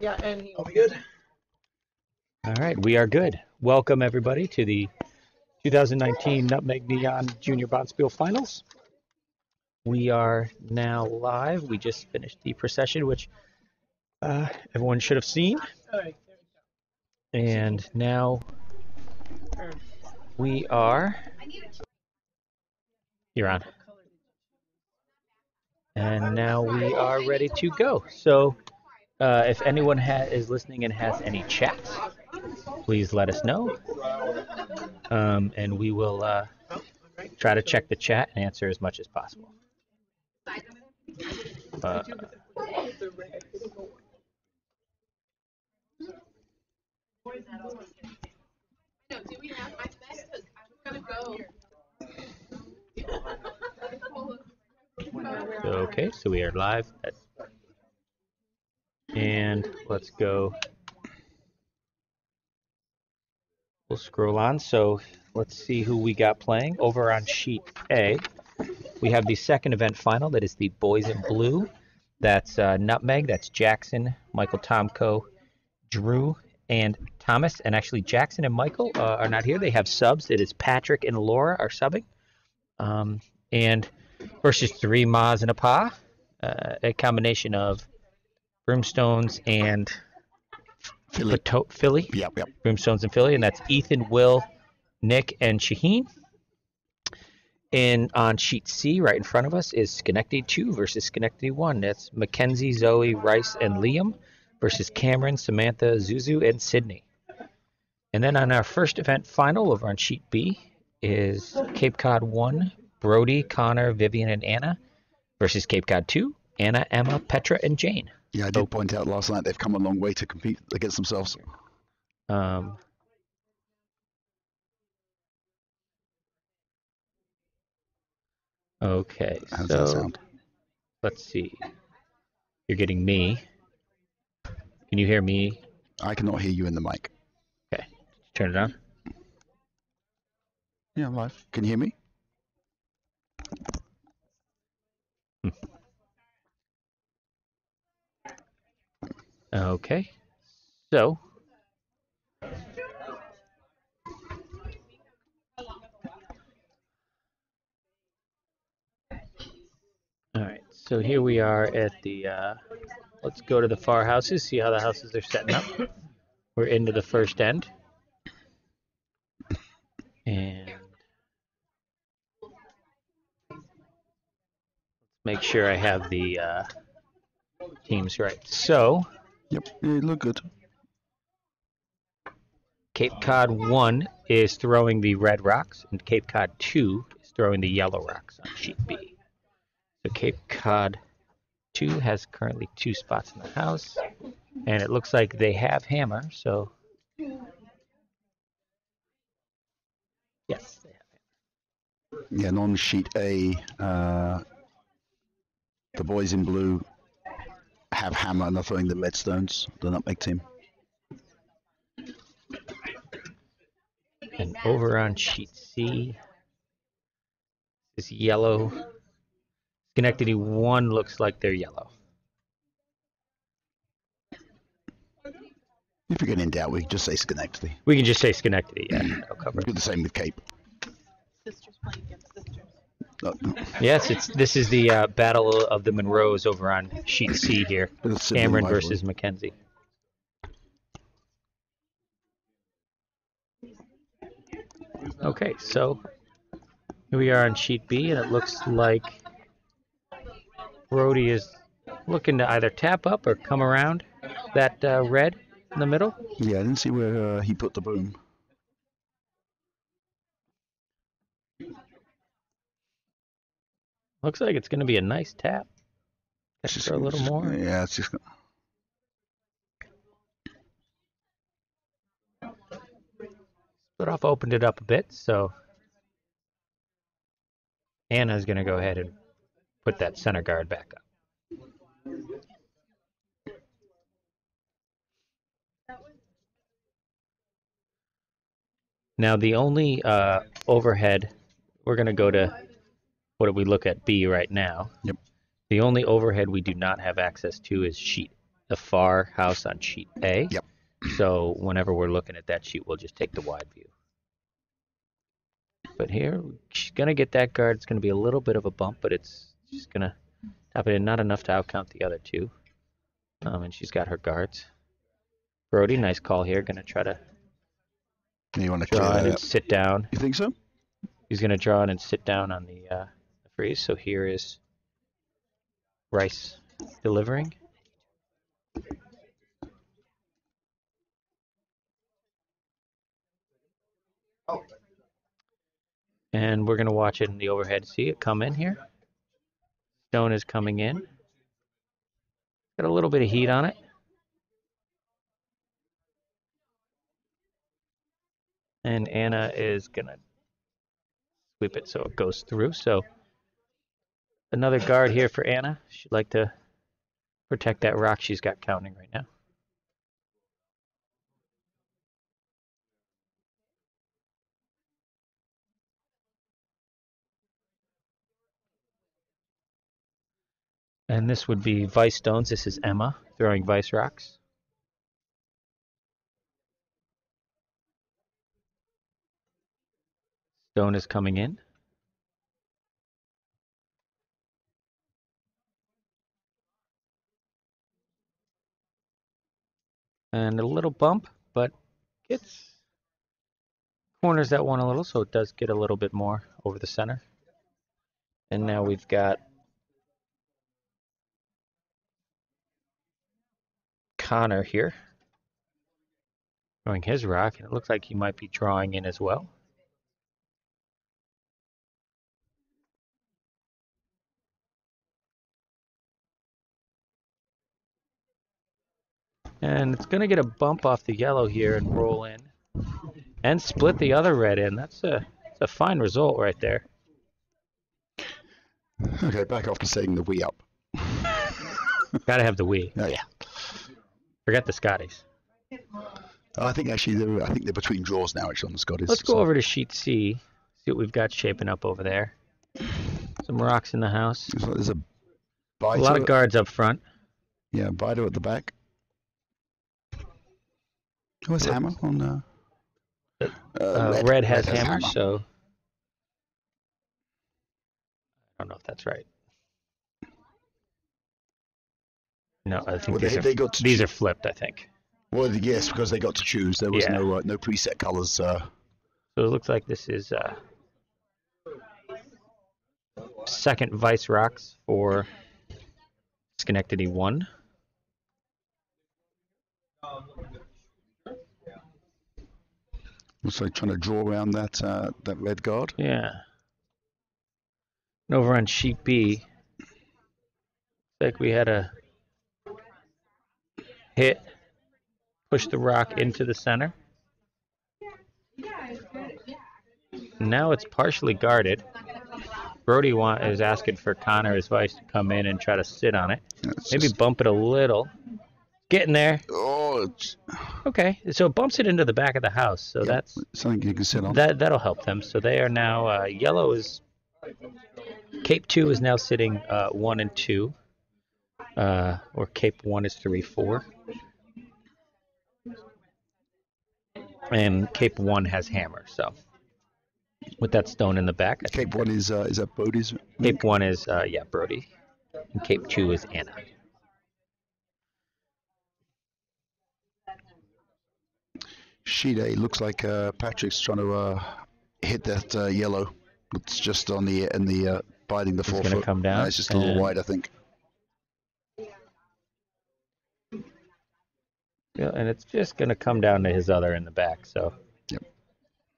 Yeah, and Are we good? All right, we are good. Welcome, everybody, to the 2019 Nutmeg Neon Junior Bonspiel Finals. We are now live. We just finished the procession, which everyone should have seen. And now we are... You're on. And now we are ready to go. So if anyone is listening and has any chats, please let us know. And we will try to check the chat and answer as much as possible. Okay, so we are live. And let's go. We'll scroll on. So let's see who we got playing. Over on sheet A, we have the second event final. That is the Boys in Blue. That's Nutmeg. That's Jackson, Michael Tomko, Drew, and Thomas. And actually, Jackson and Michael are not here. They have subs. It is Patrick and Laura are subbing. And versus 3 Ma's and a Pa. A combination of Brimstones and Philly. Yep. Brimstones and Philly, and that's Ethan, Will, Nick, and Shaheen. And on sheet C, right in front of us, is Schenectady 2 versus Schenectady 1. That's Mackenzie, Zoe, Rice, and Liam versus Cameron, Samantha, Zuzu, and Sydney. And then on our first event final over on sheet B is Cape Cod 1, Brody, Connor, Vivian, and Anna versus Cape Cod 2, Anna, Emma, Petra, and Jane. Yeah, I did point out last night they've come a long way to compete against themselves. Okay, How's that sound? Let's see. You're getting me. Can you hear me? I cannot hear you in the mic. Okay, turn it on. Yeah, I'm live. Can you hear me? Okay, so all right, so here we are at the let's go to the far houses, see how the houses are setting up. We're into the first end, and let's make sure I have the teams right. So Yep, you look good. Cape Cod 1 is throwing the red rocks, and Cape Cod 2 is throwing the yellow rocks on sheet B. So Cape Cod 2 has currently 2 spots in the house, and it looks like they have hammer, so yes, they have hammer. Yeah, and on sheet A, the Boys in Blue have hammer and they're throwing the Redstones, the Nutmeg team. And over on sheet C is yellow. Schenectady 1 looks like they're yellow. If you're getting in doubt, we can just say Schenectady. We can just say Schenectady, yeah. That'll cover Do it. the same with Cape. sisters playing against sisters. Yes, this is the Battle of the Monroes over on sheet C here. Cameron versus Mackenzie. Okay, so here we are on sheet B, and it looks like Brody is looking to either tap up or come around that red in the middle. Yeah, I didn't see where he put the boom. Looks like it's going to be a nice tap. Just for a little more. Yeah, it's just. Split off opened it up a bit, so Anna's going to go ahead and put that center guard back up. Now the only overhead, we're going to go to, what do we look at, B right now. Yep. The only overhead we do not have access to is sheet the far house on sheet A. Yep. So whenever we're looking at that sheet, we'll just take the wide view. But here, she's going to get that guard. It's going to be a little bit of a bump, but it's just going to tap it in. Not enough to outcount the other two. And she's got her guards. Brody, nice call here. Going to try to You want to draw clear in that and up? sit down. You think so? He's going to draw in and sit down on the freeze. So here is Rice delivering. And we're going to watch it in the overhead. See it come in here. Stone is coming in. Got a little bit of heat on it. And Anna is going to sweep it so it goes through. So another guard here for Anna. She'd like to protect that rock she's got counting right now. And this would be Vice Stones. This is Emma throwing Vice rocks. Stone is coming in. And a little bump, but gets corners that one a little, so it does get a little bit more over the center. And now we've got Connor here throwing his rock, and it looks like he might be drawing in as well. And it's going to get a bump off the yellow here and roll in and split the other red in. That's a fine result right there. Okay, back off to setting the Wii up. Got to have the Wii. Oh yeah. Forget the Scotties. I think actually they're between draws now. Actually on the Scottish. Let's go over to sheet C. See what we've got shaping up over there. Some rocks in the house. There's a A lot of guards up front. Yeah, Bido at the back. Oh, it's hammer on. Red has hammer, so I don't know if that's right. No, I think Well, these are flipped, I think. Well, yes, because they got to choose. There was no preset colors. So it looks like this is second Vice rocks for Schenectady 1. looks like trying to draw around that red guard. Yeah. And over on sheet B, looks like we had a hit, push the rock into the center. Now it's partially guarded. Brody is asking for Connor's Vice to come in and try to sit on it. Maybe bump it a little. Getting there. Oh. Okay, so it bumps it into the back of the house. So that's something you can sit on. That'll help them. So they are now yellow is Cape 2 is now sitting 1 and 2, or Cape 1 is 3-4, and Cape 1 has hammer. So with that stone in the back, Cape 1 is that Brody's? Cape 1 is Brody, and Cape 2 is Anna. Sheet A looks like Patrick's trying to hit that yellow. It's just on the biting the 4 foot. It's going to come down. It's just a little wide, I think. Yeah, and it's just going to come down to his other in the back. So. Yep.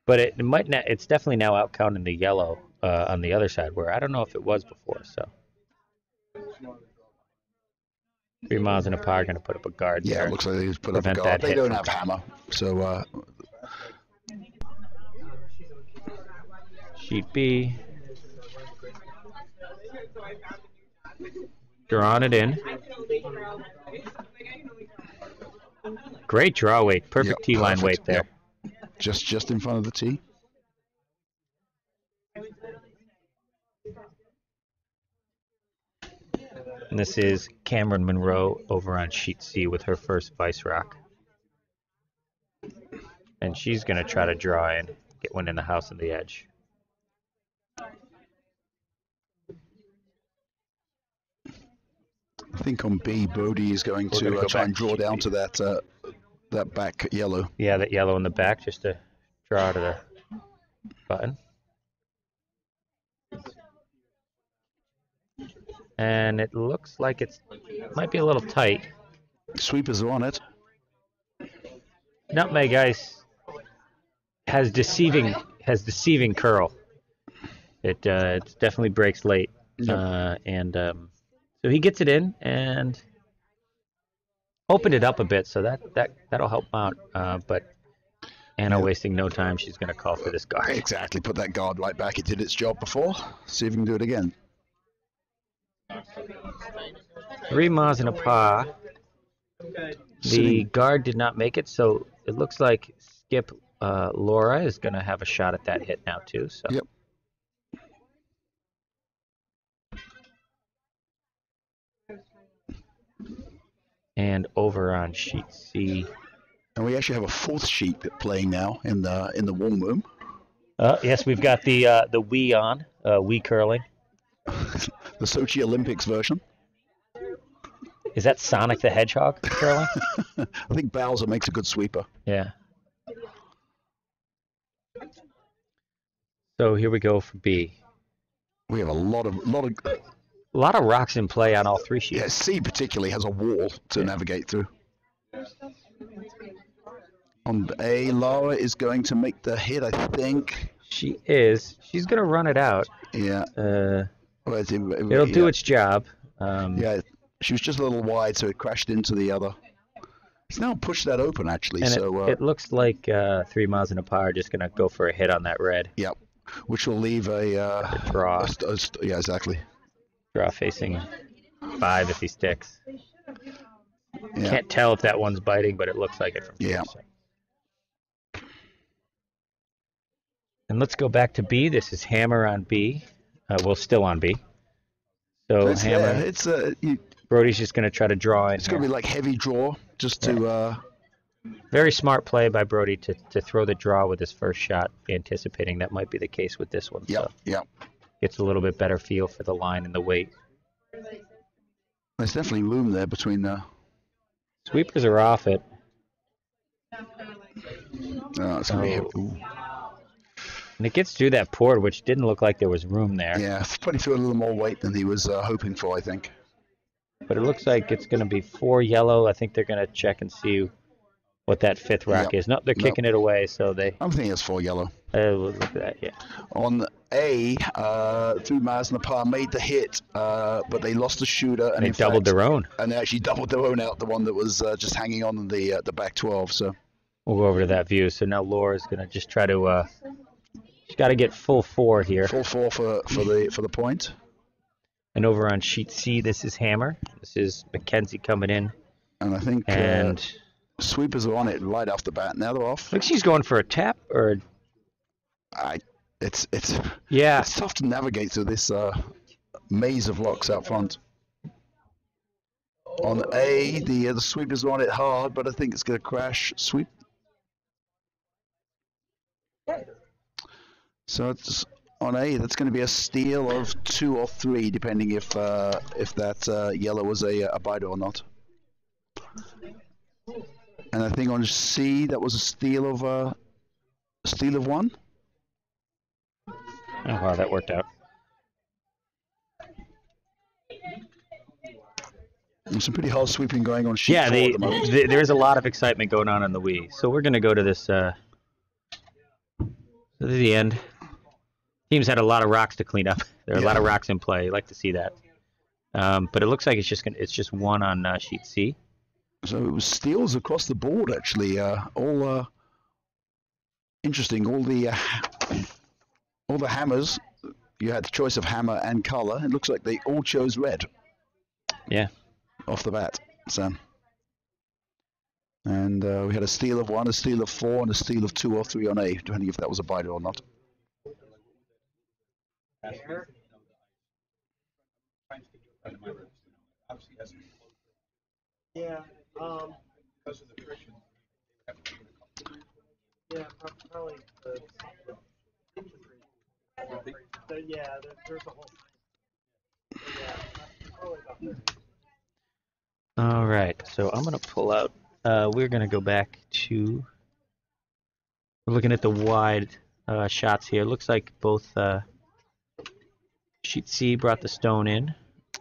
But it might not. It's definitely now out counting the yellow on the other side, where I don't know if it was before. So. 3 miles in a par, going to put up a guard there. Yeah, it looks like they just put up a guard. They don't have hammer, so. Sheet B. Drawing it in. Great draw weight. Perfect tee line weight there. Yep. Just in front of the tee. And this is Cameron Monroe over on sheet C with her first Vice Rock. And she's going to try to draw in, get one in the house on the edge. I think on B, Brody is going We're to gonna go try back and to draw sheet down B. to that back yellow. Yeah, that yellow in the back, just to draw to the button. And it looks like it might be a little tight. Sweepers are on it. Nutmeg Ice has deceiving curl. It definitely breaks late. Yep. So he gets it in and opened it up a bit, so that'll help out. But Anna wasting no time, she's going to call for this guard. Exactly, put that guard right back. It did its job before. See if we can do it again. 3 Mas and a Pa. The guard did not make it, so it looks like Skip Laura is going to have a shot at that hit now too. So. Yep. And over on sheet C. And we actually have a fourth sheet playing now in the warm room. Yes, we've got the Wii on, Wii curling. The Sochi Olympics version. Is that Sonic the Hedgehog curling? I think Bowser makes a good sweeper. Yeah. So here we go for B. We have a lot of rocks in play on all 3 sheets. Yeah, C particularly has a wall to navigate through. On A, Laura is going to make the hit, I think. She is. She's going to run it out. Yeah. It'll do its job. Yeah, she was just a little wide, so it crashed into the other. It's now pushed that open, actually. And so it looks like 3 Miles and a Par are just going to go for a hit on that red. Yep. Which will leave a draw. Yeah, exactly. Draw facing 5 if he sticks. Yeah. Can't tell if that one's biting, but it looks like it from here. Yeah. So. And let's go back to B. This is Hammer on B. Still on B. So it's Hammer. Brody's just going to try to draw in. It's going to be like heavy draw, just to. Very smart play by Brody to throw the draw with his first shot, anticipating that might be the case with this one. Yep. So Yep. Gets a little bit better feel for the line and the weight. There's definitely room there between the. Sweepers are off it. It's gonna be and it gets through that port, which didn't look like there was room there. Yeah, probably threw a little more weight than he was hoping for, I think. But it looks like it's going to be 4 yellow. I think they're going to check and see what that 5th rock is. No, they're kicking it away, so they. I'm thinking it's 4 yellow. Look at that, yeah. On A, 3 Miles and a Par made the hit, but they lost the shooter. And they doubled their own. And they actually doubled their own out, the one that was just hanging on the back 12. So we'll go over to that view. So now Laura's going to just try to. She's got to get full 4 here. Full 4 for the point. And over on sheet C, this is Hammer. This is Mackenzie coming in. And I think sweepers are on it right off the bat. Now they're off. I think she's going for a tap or. It's yeah. It's tough to navigate through this maze of locks out front. On A, the sweepers are on it hard, but I think it's going to crash. Sweep. So it's on A. That's going to be a steal of 2 or 3, depending if that yellow was a biter or not. And I think on C, that was a steal of 1. Oh wow, that worked out. There's some pretty hard sweeping going on sheet 4 at the moment. There's a lot of excitement going on the Wii. So we're going to go to this. This is the end. Teams had a lot of rocks to clean up. There are a lot of rocks in play. You like to see that. But it looks like it's just 1 on sheet C. So it was steals across the board, actually. All interesting. All the hammers. You had the choice of hammer and color. It looks like they all chose red. Yeah. Off the bat. So. And we had a steal of 1, a steal of 4, and a steal of 2 or 3 on A, depending if that was a biter or not. Yeah. Yeah, probably the yeah, there's a whole yeah, probably about 30. All right, so I'm going to pull out. We're going to go back to. We're looking at the wide shots here. Looks like both sheet C brought the stone in.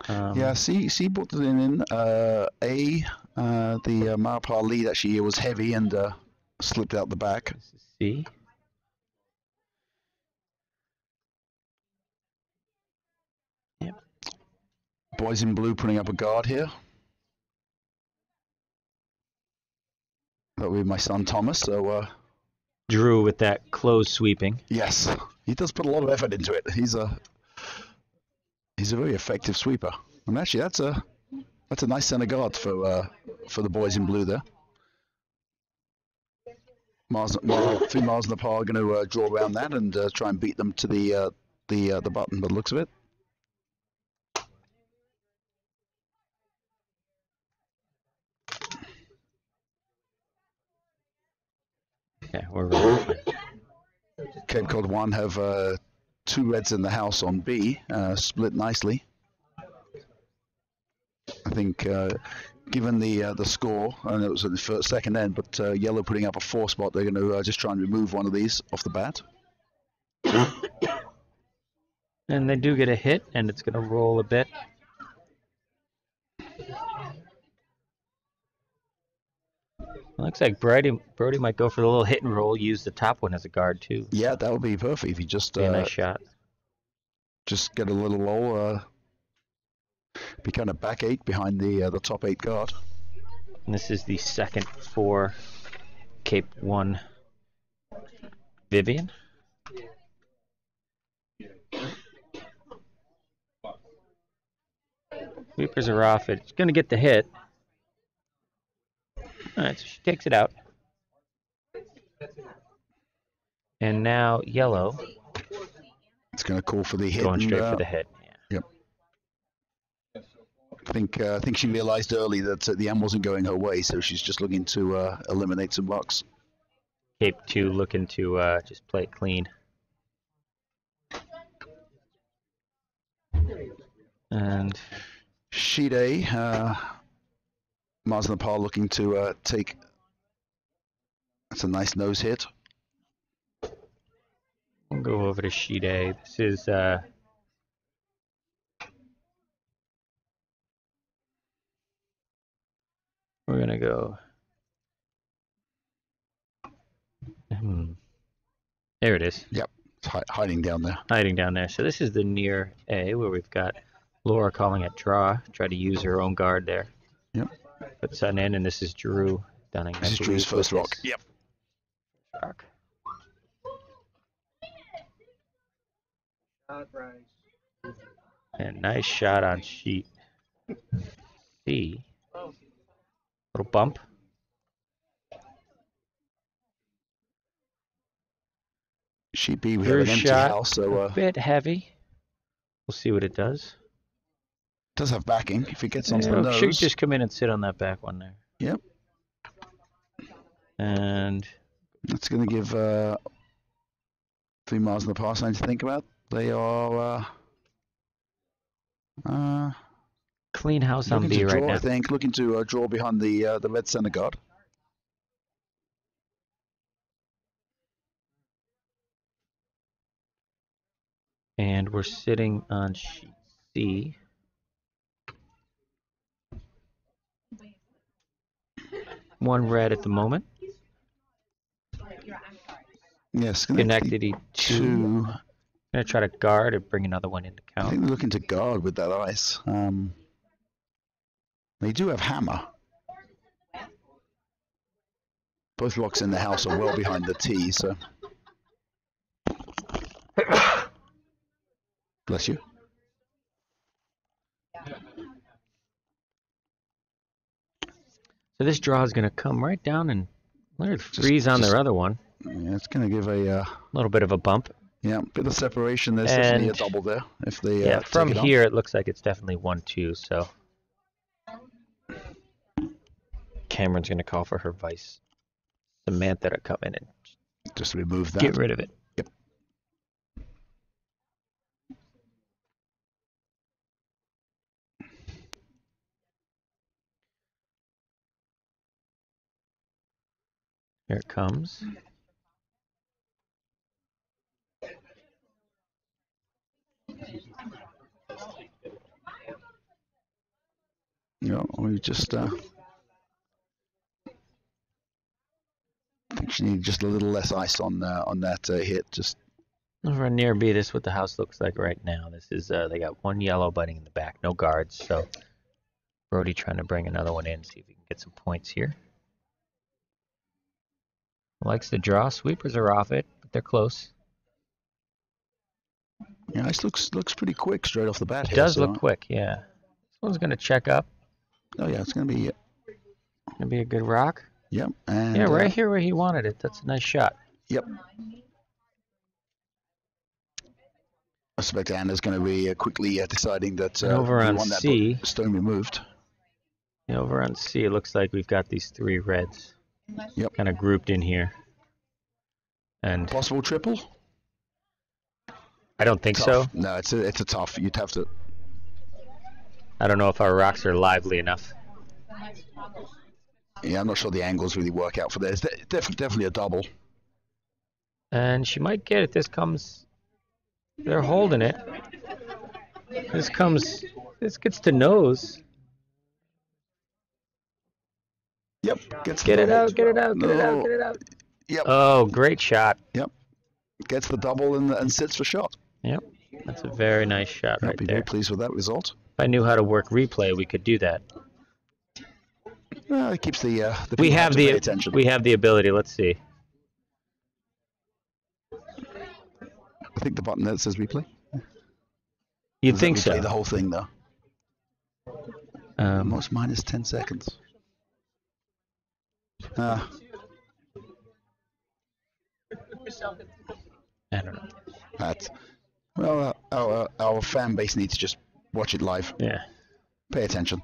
Yeah, C brought it in. The Marpar lead actually was heavy and slipped out the back. This is C. Yep. Boys in blue putting up a guard here. That would be my son Thomas. So Drew with that close sweeping. yes, he does put a lot of effort into it. He's a very effective sweeper. And actually, that's a nice center guard for the boys in blue there. Three miles in the par are going to draw around that and try and beat them to the button by the looks of it. Yeah, we're ready. Cape Cod 1 have 2 reds in the house on B, split nicely. I think, given the score, and it was at the second end, but yellow putting up a 4 spot, they're going to just try and remove one of these off the bat. And they do get a hit, and it's going to roll a bit. Looks like Brody might go for the little hit and roll, use the top one as a guard too. Yeah, that would be perfect if you just Be a nice shot. Just get a little roll, be kind of back 8 behind the top 8 guard. And this is the second for Cape 1 Vivian. Sweepers are off. It's going to get the hit. All right, so she takes it out. And now yellow. It's going to call for the hit. Going straight for the hit. Yeah. Yep. I think she realized early that the M wasn't going her way, so she's just looking to eliminate some bucks. Cape 2 looking to just play it clean. And Sheet A, Mars in the Par looking to take. That's a nice nose hit. we'll go over to sheet A. This is we're going to go. There it is. Yep, it's hiding down there. Hiding down there. So this is the near A where we've got Laura calling it draw. Try to use her own guard there. Yep. Put sun in, and this is Drew Dunning. This is Drew's first rock. Yep. Rock. And nice shot on sheet C. Little bump. Sheet B, we Drew have an empty shot, house, so a bit heavy. We'll see what it does. does have backing if it gets onto the nose. Should just come in and sit on that back one there. Yep. And That's going to give 3 miles in the par something to think about. They are clean house on looking B to right draw, now. I think, looking to draw behind the red center guard. And we're sitting on sheet C. One red at the moment. Yes, Schenectady 2. Gonna try to guard and bring another one into I count. think they're looking to guard with that ice. They do have hammer. Both rocks in the house are well behind the tee, so. Bless you. So this draw is gonna come right down and freeze on their other one. Yeah, it's going to give a little bit of a bump. bit of separation. There's definitely a And- double there if they Yeah, take from it on. here it looks like it's definitely 1-2. So Cameron's going to call for her vice, Samantha, to come in and Just remove that. get rid of it. Yep. Here it comes. We just I think she needs just a little less ice on that hit. Just Over on near B, this is what the house looks like right now. This is they got one yellow biting in the back, no guards. So Brody trying to bring another one in, see if we can get some points here. Likes to draw. Sweepers are off it, but they're close. yeah, this looks pretty quick straight off the bat. It here, does so- look quick, yeah. This one's gonna check up. Oh yeah, it's gonna be Gonna be a good rock. yep. And Yeah, right here where he wanted it. That's a nice shot. Yep. I suspect Anna's going to be quickly deciding that And over we on want that C. stone removed. Yeah, over on C, it looks like we've got these three reds. Yep. Kind of grouped in here. And Possible triple? I don't think Tough. so. No, it's a tough. You'd have to. I don't know if our rocks are lively enough. Yeah, I'm not sure the angles really work out for this. Definitely a double. And she might get it. This comes. They're holding it. This comes. This gets to nose. Yep. Gets Get the it double. out, get it out, get it out, No. get it out. Yep. Oh, great shot. Gets the double and sits for shot. Yep. That's a very nice shot I'd right be there. very pleased with that result. If I knew how to work replay, we could do that. It keeps the We people have to pay the attention. we have the ability. Let's see. I think the button that says replay. You'd Does that think replay so. the whole thing though. Most minus 10 seconds. I don't know. That's well, our fan base needs to just watch it live. Yeah. Pay attention.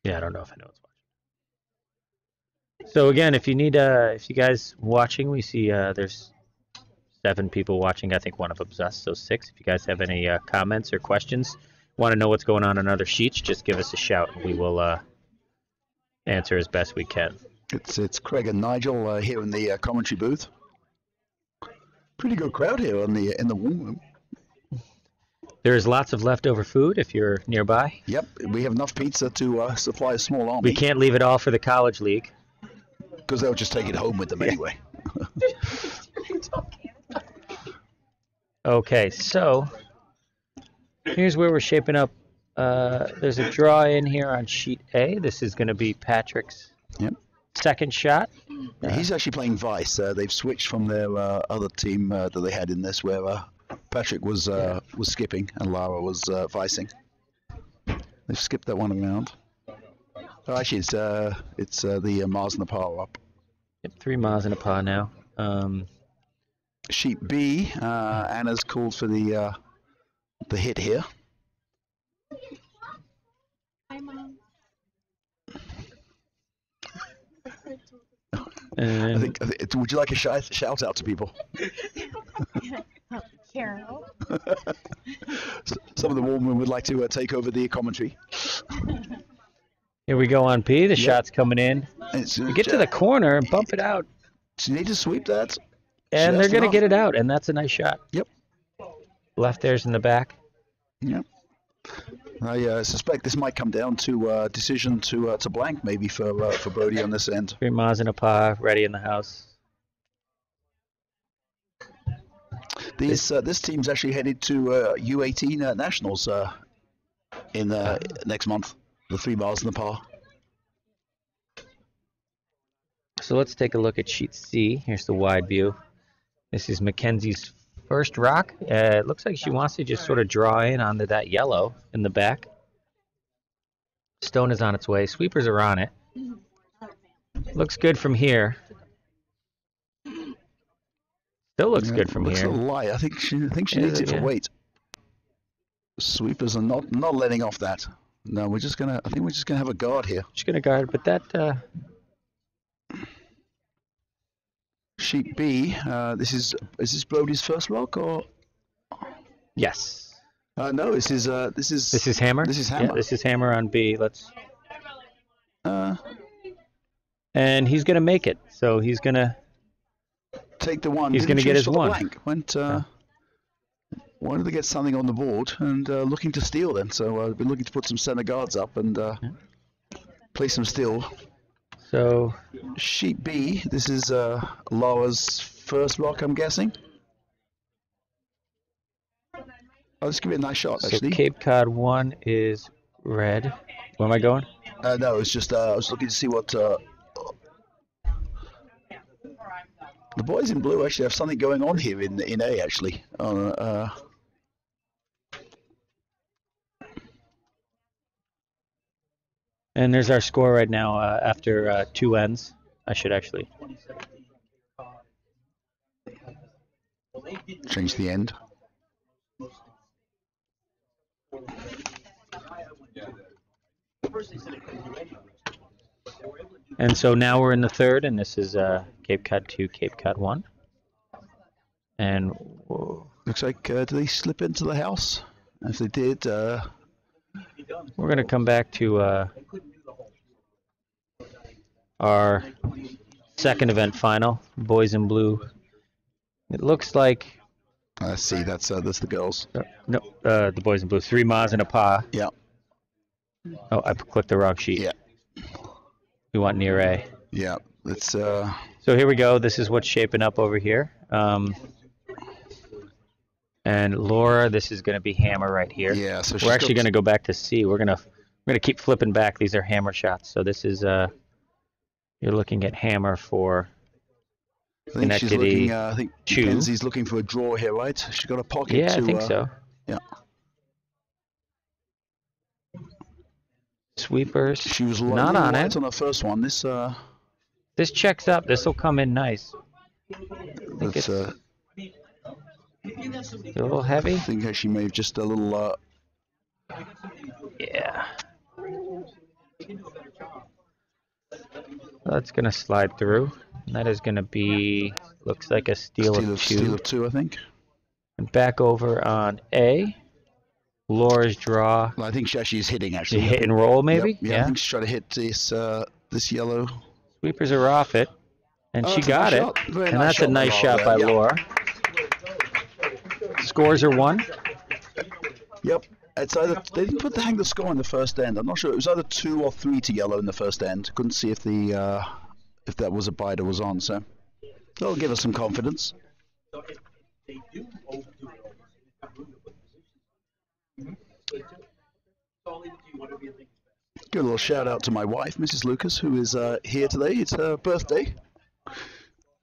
Yeah, I don't know if I know what's watching. So again, if you need, if you guys watching, we see there's 7 people watching. I think one of them's us, so 6. If you guys have any comments or questions, want to know what's going on other sheets, just give us a shout. We will answer as best we can. It's Craig and Nigel here in the commentary booth. Pretty good crowd here in the warm room. There's lots of leftover food if you're nearby. Yep, we have enough pizza to supply a small army. We can't leave it all for the college league. Because they'll just take it home with them anyway. Okay, so here's where we're shaping up. There's a draw in here on sheet A. This is going to be Patrick's Yep. second shot. He's actually playing vice. They've switched from their other team that they had in this, where Patrick was skipping and Lara was vicing. They've skipped that one around. Oh, actually, it's the Mars and the Power up. Yep, 3 miles in a paw now. Sheet B, Anna's called for the hit here. Hi, Mom. And I think, would you like a shout out to people? Carol. Some of the warm room would like to take over the commentary. here we go on P. The shot's coming in. It's, You get to the corner and bump it out. you need to sweep that. And they're Just going to enough. get it out, and that's a nice shot. Yep. Left there's in the back. Yep. I suspect this might come down to a decision to blank maybe for Brody on this end. 3 miles in a paw, ready in the house. This team's actually headed to U18 Nationals in next month. The 3 miles in the par. So let's take a look at sheet C. Here's the wide view. This is Mackenzie's first rock. It looks like she wants to just sort of draw in onto that yellow in the back. Stone is on its way. Sweepers are on it. Looks good from here. Still looks good from Looks here. a little light. I think she Is needs it, it for yeah? weight. Sweepers are not letting off that. No, we're just gonna. I think we're just gonna have a guard here. Just gonna guard, but that Sheep B. Is this Brody's first rock or? yes. No, this is This is hammer. This is hammer. Yeah, this is hammer on B. Let's. Uh, And he's gonna make it. So he's gonna. take the one. He's Didn't gonna get choose his for the one. blank. Wanted to get something on the board and looking to steal then. So I've been looking to put some center guards up and play some steal. So Sheep B. This is Laura's first rock, I'm guessing. I'll just give it a nice shot, so actually. Cape Cod 1 is red. Where am I going? No, it's just I was looking to see what the boys in blue actually have something going on here in A actually. And there's our score right now after 2 ends. I should actually. Change the end. And so now we're in the third, and this is Cape Cod 2, Cape Cod 1. And whoa, Looks like did they slip into the house? If they did, we're going to come back to our second event final, boys in blue. It looks like let's see. That's the girls. no, the boys in blue, 3 Mas and a Pa. Yeah. Oh, I clicked the wrong sheet. Yeah. We want near A. Yeah. It's So here we go. This is what's shaping up over here. And Laura, this is going to be hammer right here. yeah. So We're actually going to go back to C. We're gonna keep flipping back. These are hammer shots. So this is you're looking at hammer for I think she's Schenectady looking. I think 2. Mackenzie's looking for a draw here, right? She's got a pocket. Yeah, to, I think so. Yeah. Sweepers. She was Not on light it. on the first one. This checks up. This will come in nice. That's A little heavy. I think she may have just a little. Yeah. That's going to slide through. And that is going to be, looks like a steal of 2. Steal of 2, I think. And back over on A. Laura's draw. Well, I think she actually is hitting actually. Hit and roll maybe? Yep, yeah, I think she's trying to hit this yellow. Sweepers are off it. And she That's a got good it. shot. Very And nice that's a shot by nice Laura shot there. by Yeah. Laura. Scores are 1. Yep. It's either they didn't hang the score in the first end. I'm not sure. It was either 2 or 3 to yellow in the first end. Couldn't see if that was a bite or was on. So that'll give us some confidence. Give a little shout out to my wife, Mrs. Lucas, who is here today. It's her birthday.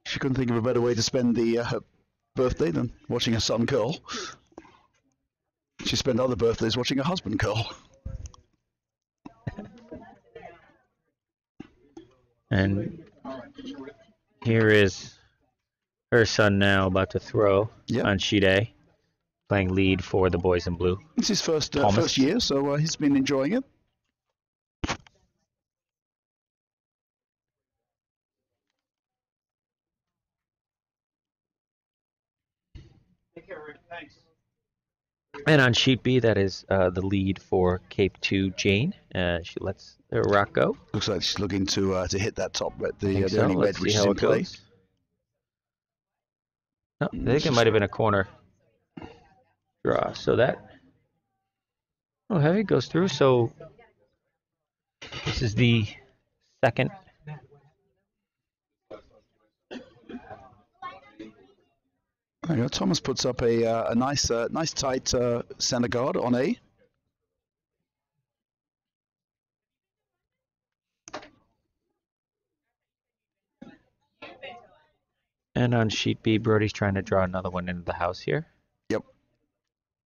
She couldn't think of a better way to spend her birthday than watching her son curl. She spent other birthdays watching her husband curl. And here is her son now about to throw on sheet A, playing lead for the boys in blue. It's his first Thomas. year, so he's been enjoying it. And on sheet B, that is the lead for Cape 2, Jane. She lets her rock go. Looks like she's looking to hit that top red, I think the so. only Let's red which see is how in it play. goes. No, I think it might have been a corner draw. So that heavy goes through. So this is the second. There you go. Thomas puts up a nice tight center guard on A. And on sheet B, Brody's trying to draw another one into the house here. Yep.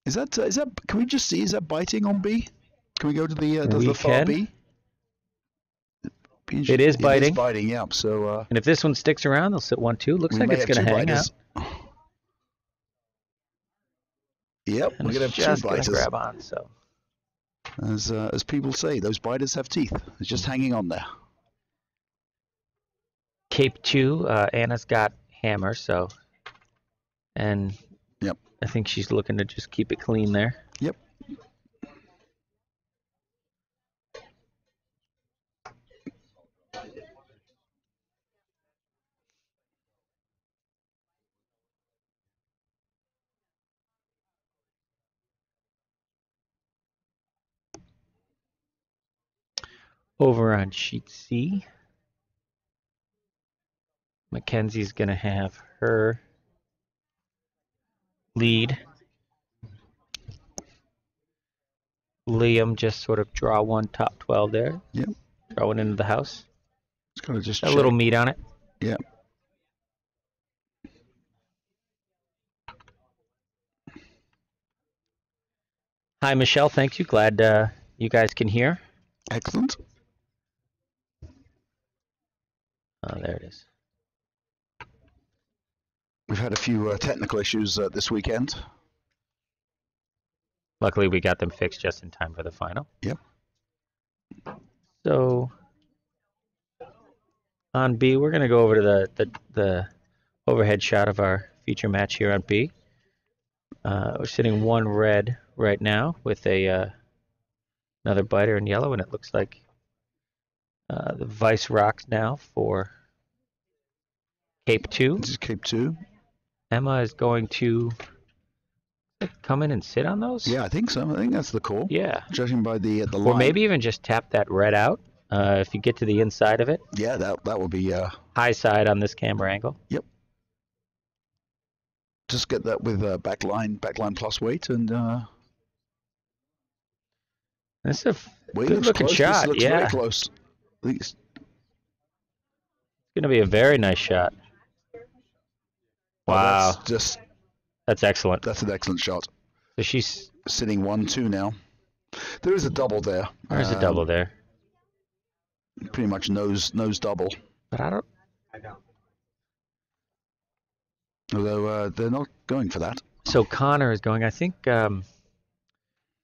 Is that? Can we just see? Is that biting on B? Can we go to the far B? It is biting. It is biting. Yeah. So. And if this one sticks around, they'll sit 1-2. Looks we like may it's have going to two hang out. biters. Yep, And we're gonna it's have two just gonna biters. grab on. So As people say, those biters have teeth. It's just hanging on there. Cape 2, Anna's got hammer, so, and Yep. I think she's looking to just keep it clean there. Yep. Over on sheet C, Mackenzie's gonna have her lead. Liam just sort of draw one top 12 there. Yep. Draw one into the house. Just gotta just A check. little meat on it. Yep. Hi, Michelle. Thank you. Glad you guys can hear. Excellent. Oh, there it is. We've had a few technical issues this weekend. Luckily, we got them fixed just in time for the final. Yep. So on B, we're going to go over to the overhead shot of our feature match here on B. We're sitting one red right now with a another biter in yellow, and it looks like the vice rocks now for Cape 2. This is Cape 2. Emma is going to come in and sit on those? Yeah, I think so. I think that's the call. Yeah. Judging by the line. Or maybe even just tap that red out if you get to the inside of it. Yeah, that would be. High side on this camera angle. Yep. Just get that with backline plus weight, and this is a weight good looks looking close. shot. This looks Yeah. very close. I think it's Going to be a very nice shot. Wow. That's just That's excellent. that's an excellent shot. So she's Sitting 1-2 now. There is a double there. there's a double there. Pretty much nose double. But I don't. Although they're not going for that. So Connor is going. I think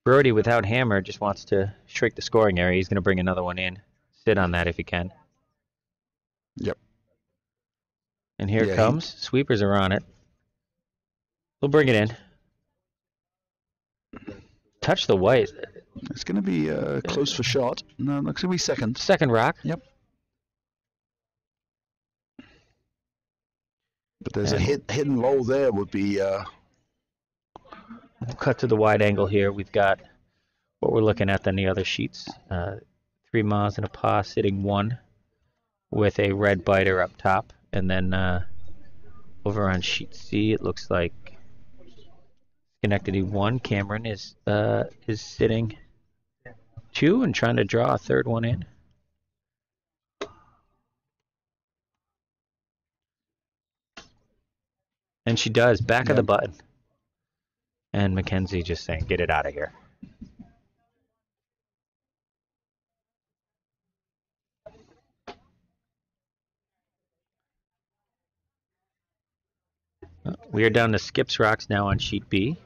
Brody without hammer just wants to shrink the scoring area. He's going to bring another one in. Sit on that if he can. Yep. And here Yeah, it comes. Sweepers are on it. We'll bring it in. Touch the white. It's going to be close for shot. No, it's going to be second. Second rock. Yep. But there's a And- hidden low there would be. We'll cut to the wide angle here. We've got what we're looking at on the other sheets. 3 miles and a paw sitting 1 with a red biter up top. And then over on sheet C, it looks like Schenectady 1. Cameron is sitting 2 and trying to draw a third one in. And she does. Back of the button. And Mackenzie just saying, get it out of here. We are down to Skips Rocks now on sheet B.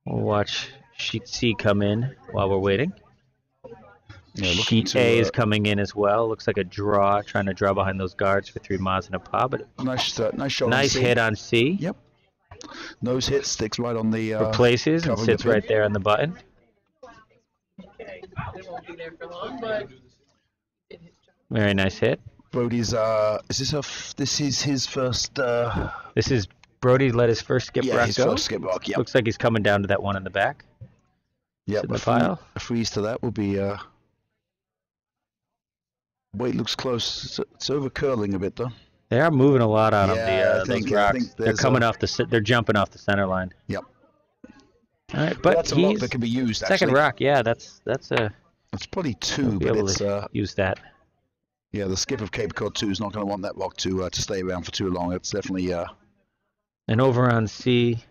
We'll watch sheet C come in while we're waiting. Yeah, looking Sheet to, A is coming in as well. Looks like a draw, trying to draw behind those guards for 3 miles and a paw, but nice shot. nice on C. hit on C. Yep. Nose hit sticks right on the. Replaces and covering the sits pin. right there on the button. Very nice hit. Brody's. Is this this is his first. This is Brody let his first skip Yeah, rock his go. first skip rock. Yep. Looks like he's coming down to that one in the back. Yep. in the pile. A freeze to that will be. Weight looks close. It's over curling a bit though. They are moving a lot on Yeah, I them. think- Those I rocks. think They're there's coming a- off the. They're jumping off the center line. Yep. All right, but that's a rock he's that can be used. second Actually. rock. Yeah, that's a. It's probably Be 2, but able it's to use that. yeah. The skip of Cape Cod 2 is not going to want that rock to stay around for too long. It's definitely And over on C,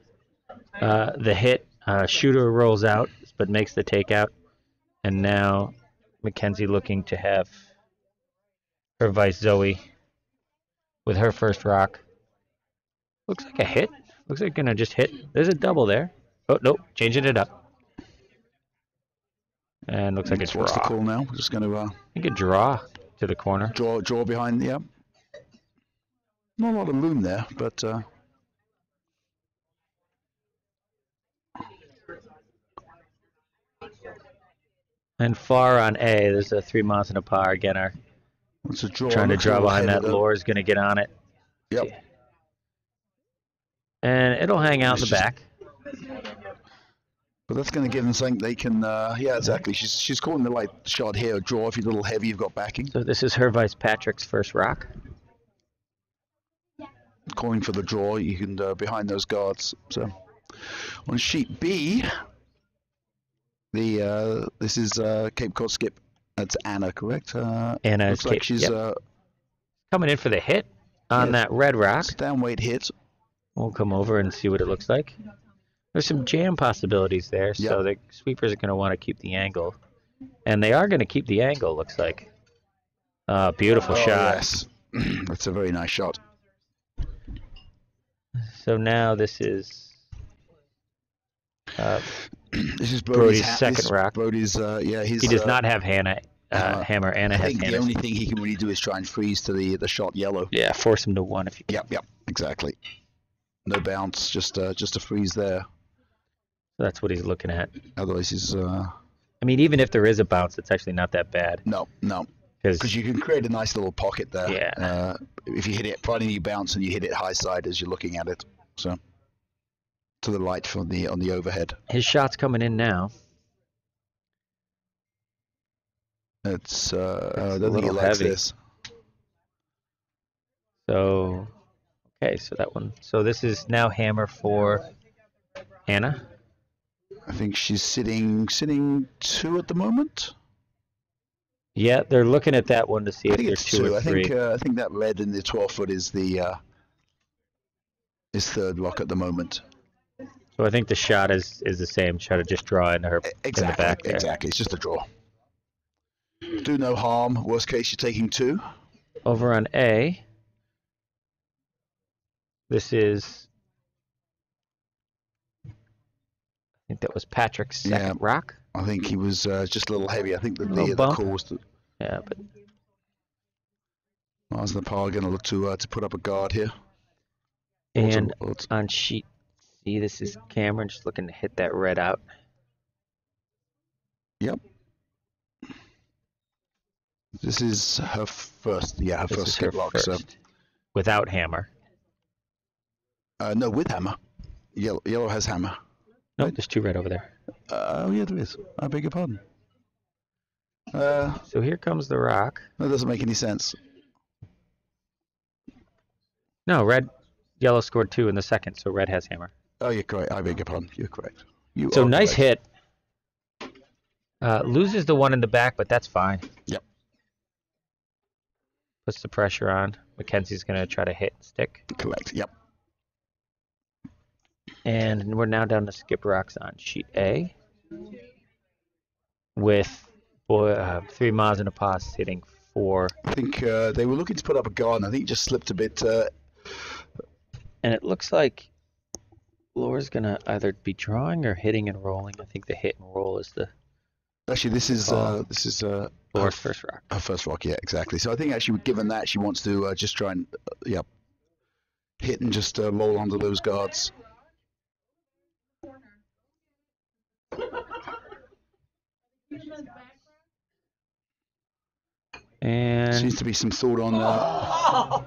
the hit shooter rolls out, but makes the takeout, and now Mackenzie looking to have her vice Zoe with her first rock. Looks like a hit. Looks like gonna just hit. There's a double there. Oh, nope. Changing it up. And looks like a So what's the draw. call now? We're just going to I think a draw to the corner. draw behind. Yeah. Not a lot of loom there, but And far on A, there's a 3 miles and a par. Again, our it's a draw. trying to Looks a draw little behind heavy, that. though. Laura's gonna get on it. Yep. And it'll hang out in the It's just- back. But that's going to give them something they can. Yeah, exactly. She's calling the right shot here. Draw if you're a little heavy, you've got backing. So this is her Vice Patrick's first rock. Calling for the draw, you can behind those guards. So on sheet B, this is Cape Cod skip. That's Anna, correct? Anna looks is like Cape- she's yep. Coming in for the hit on Yeah. that red rock. down weight hit. We'll come over and see what it looks like. There's some jam possibilities there, so the sweepers are going to want to keep the angle. And they are going to keep the angle, looks like. Beautiful shot. Yes. That's a very nice shot. So now this is This is Brody's this second is rock. Brody's, his. He does not have hammer. Anna I has think the hammer. only thing he can really do is try and freeze to the shot yellow. Yeah, force him to one if you can. Yep, exactly. No bounce, just a freeze there. That's what he's looking at. Otherwise, he's I mean, even if there is a bounce, it's actually not that bad. no, Because because you can create a nice little pocket there. Yeah. If you hit it, providing you bounce and you hit it high side as you're looking at it, so to the right from the on the overhead. his shot's coming in now. It's I a don't think he little likes heavy. this. So, okay, so that one. So this is now hammer for Anna. I think she's sitting 2 at the moment. Yeah, they're looking at that one to see I if think there's it's 2 2. or 3. I think that red in the 12 foot is the is third rock at the moment. So I think the shot is the same. Try to just draw into her Exactly, in the back there. exactly. It's just a draw. Do no harm. Worst case, you're taking 2. Over on A, this is, I think that was Patrick's second rock. I think he was just a little heavy. I think that Little the bump. call was to, Yeah, but Mars and the Par going to look to put up a guard here. and Also- on sheet C, this is Cameron just looking to hit that red out. Yep. This is her first, her This first is her skip rock. So first, without hammer. no, with hammer. Yellow has hammer. Nope, there's 2 red over there. Oh yeah, there is. I beg your pardon. So here comes the rock. That doesn't make any sense. No, yellow scored 2 in the second, so red has hammer. Oh, you're correct. I beg your pardon. You're correct. You So are nice correct. hit. Loses the one in the back, but that's fine. Yep. Puts the pressure on. Mackenzie's going to try to hit stick. Correct. Yep. And we're now down to skip rocks on sheet A. With 3 miles in a pass hitting 4. I think they were looking to put up a guard, and I think it just slipped a bit. And it looks like Laura's going to either be drawing or hitting and rolling. I think the hit and roll is the Actually, this is Laura's first rock. her first rock. Yeah, exactly. So I think actually, given that, she wants to just try and hit and just roll onto those guards. And Seems to be some thought on.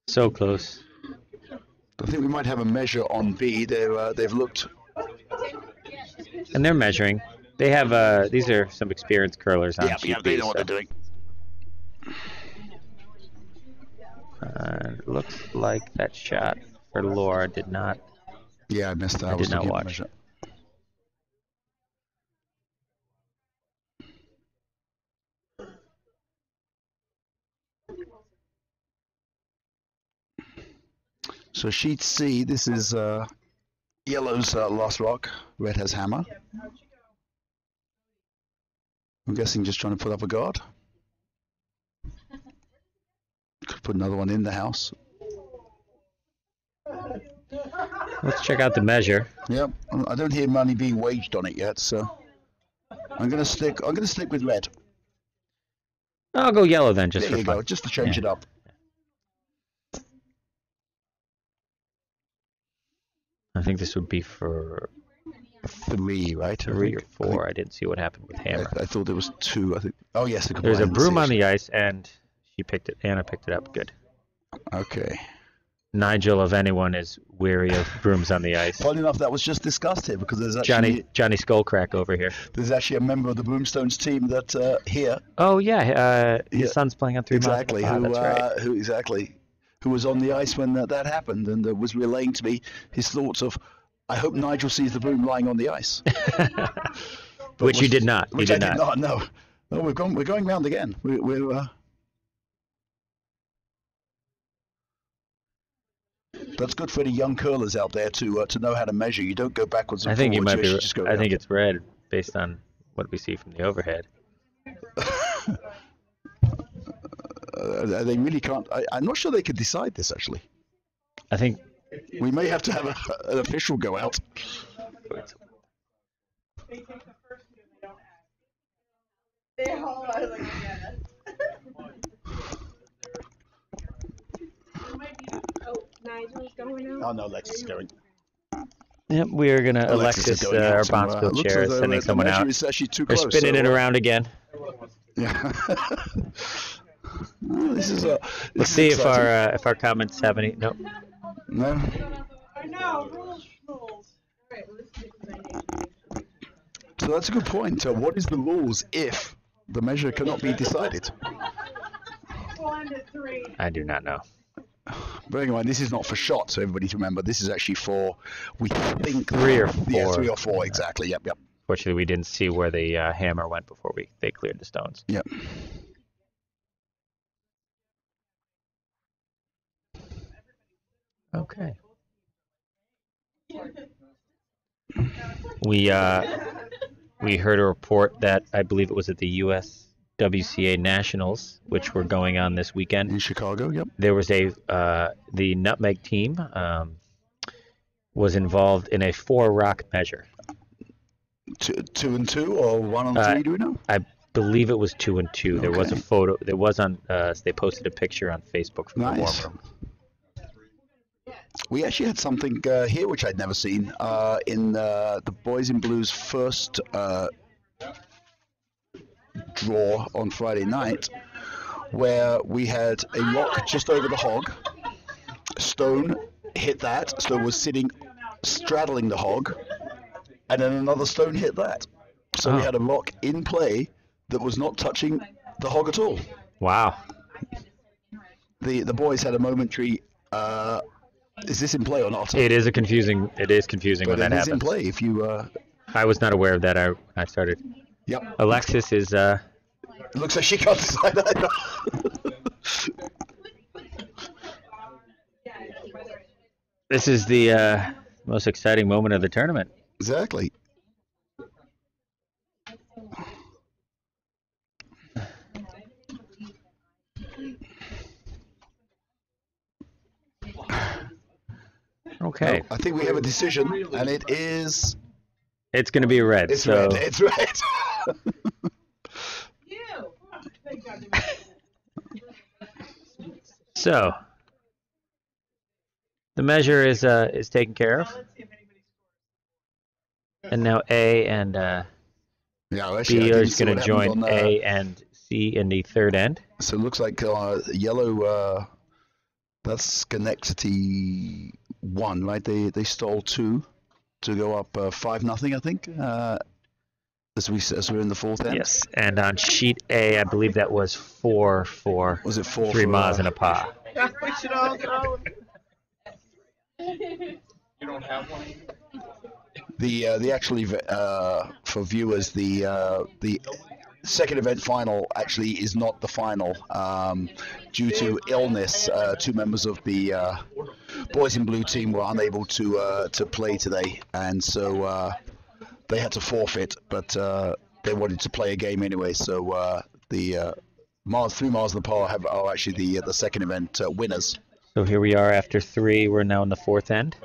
so close. I think we might have a measure on B. They've looked. And they're measuring. They have these are some experienced curlers on sheet they B, know what so- they're doing. It looks like that shot for Laura did not. Yeah, I missed that. I was did not looking at the watch. measure. So sheet C, this is yellow's last rock. Red has hammer. I'm guessing just trying to put up a guard. Could put another one in the house. Let's check out the measure. Yep. I don't hear money being waged on it yet, so I'm gonna stick with red. I'll go yellow then, just There for you fun. go, just to change it up. I think this would be for 3, right? 3 or 4. I didn't see what happened with hammer. I thought there was 2. I think. Oh yes, There's a broom on the ice, and she picked it. Anna picked it up. Good. Okay. Nigel, if anyone, is weary of brooms on the ice. Funny enough, that was just discussed here because there's actually Johnny Skullcrack over here. there's actually a member of the Broomstones team that here. Oh yeah, his Yeah, son's playing on 3 exactly miles. who That's right. who was on the ice when that happened and was relaying to me his thoughts of, I hope Nigel sees the broom lying on the ice. Which you did not. Which You I did did not. not. No, we're going round again. We're that's good for any young curlers out there to know how to measure. You don't go backwards and I think you forwards. might be. actually just go I think round. it's red based on what we see from the overhead. They really can't. I'm not sure they could decide this actually. I think We may have to have an official go out. They take the first two, they don't add. They all are like, yeah. Oh, Nigel's going out. Oh no, Lex is going. Yep, we are gonna Alexis is Alexis, going out, our so, Bonspiel looks chair, as though, sending the someone measure out. is actually too We're close, spinning it so, around again. Yeah. Oh, this is Let's see if our comments have any. Nope. No. I know, rules. Alright, well, let's take the So that's a good point. What is the rules if the measure cannot be decided? 1 to 3. I do not know. Bearing in mind, this is not for shots, so everybody to remember. This is actually for, we think... 3 or 4. Yeah, 3 or 4, exactly. Yep. Fortunately, we didn't see where the hammer went before they cleared the stones. Yep. Okay. We heard a report that I believe it was at the USWCA Nationals, which were going on this weekend. In Chicago, yep. There was the Nutmeg team was involved in a 4-rock measure. 2 and 2 or 1 and 3, do we know? I believe it was 2 and 2. There was a Okay. photo. There was on. They posted a picture on Facebook from the warm Nice. room. We actually had something here which I'd never seen in the Boys in Blue's first draw on Friday night, where we had a rock just over the hog. Stone hit that. Stone was sitting straddling the hog, and then another stone hit that. So we Oh. had a rock in play that was not touching the hog at all. Wow. The boys had a momentary. Is this in play or not? It is confusing. It is confusing But when that it is in happens. play if you. I was not aware of that. I started. Yep. Alexis is. It looks like she can't decide either. This is the most exciting moment of the tournament. Exactly. Okay. I think we have a decision, and it is. It's going to be red. It's so red. It's red. You! Thank God. So the measure is taken care of, Let's see if anybody scores. and now A and Yeah, well, actually, I B didn't is see going what to happened join on, A and C in the third end. So it looks like yellow. That's Schenectady 1, right? They stole 2 to go up 5-0, I think. As we're in the fourth end. Yes, and on sheet A, I believe that was 4 for Was it 4 3 for, mas and a pa. We should all go. The actually for viewers the second event final actually is not the final due to illness. 2 members of the Boys in Blue team were unable to play today, and so they had to forfeit. But they wanted to play a game anyway, so the 3 miles and the par are actually the second event winners. So here we are after 3. We're now in the 4th end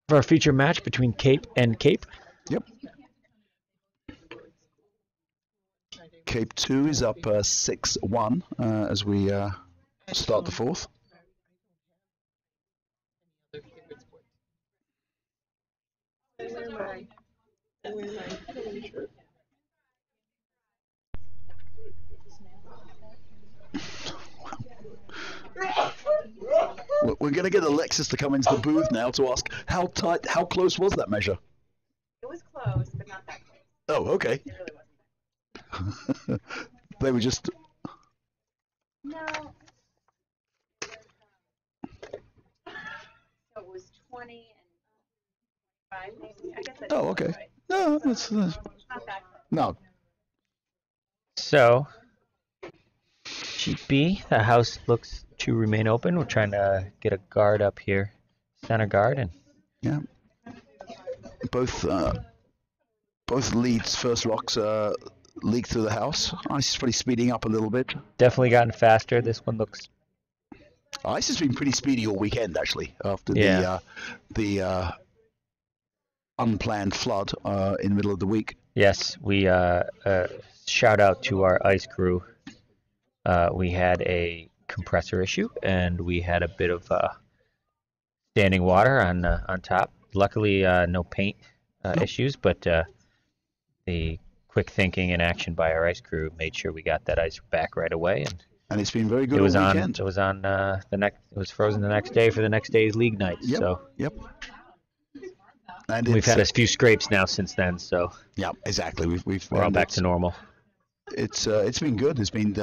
for our feature match between Cape and Cape. Yep. Cape 2 is up 6-1 as we start the 4th. We're going to get Alexis to come into the booth now to ask how close was that measure? It was close, but not that close. Oh, okay. It really wasn't. They were just. No. So it was 20 and 5 maybe. I guess that's Oh, okay. right. No, that's Not that close. no. So, sheet B, the house looks to remain open. We're trying to get a guard up here, center guard, and Yeah. Both leads, first rocks leak through the house. Ice is probably speeding up a little bit. definitely gotten faster. This one looks Ice has been pretty speedy all weekend, actually, after the unplanned flood in the middle of the week. yes. We shout out to our ice crew. We had a compressor issue, and we had a bit of standing water on top. Luckily, no paint issues, but the quick thinking and action by our ice crew made sure we got that ice back right away, And it's been very good it was all on. weekend. It was on the next. It was frozen the next day for the next day's league night. Yep. So Yep. And we've had a few scrapes now since then. So yeah, exactly. we're all back to normal. It's been good. It's been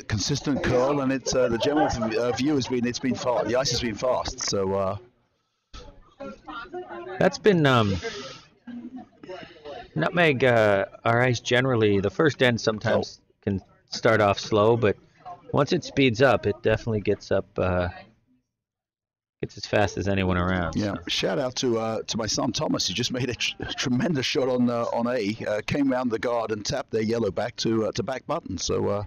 consistent curl, and it's the general view has been it's been fast. The ice has been fast. So That's been Nutmeg. Our ice generally, the first end sometimes can start off slow, but once it speeds up, it definitely gets up. Gets as fast as anyone around. yeah, So. shout out to my son Thomas. He just made a tremendous shot on A. Came round the guard and tapped their yellow back to back button. So.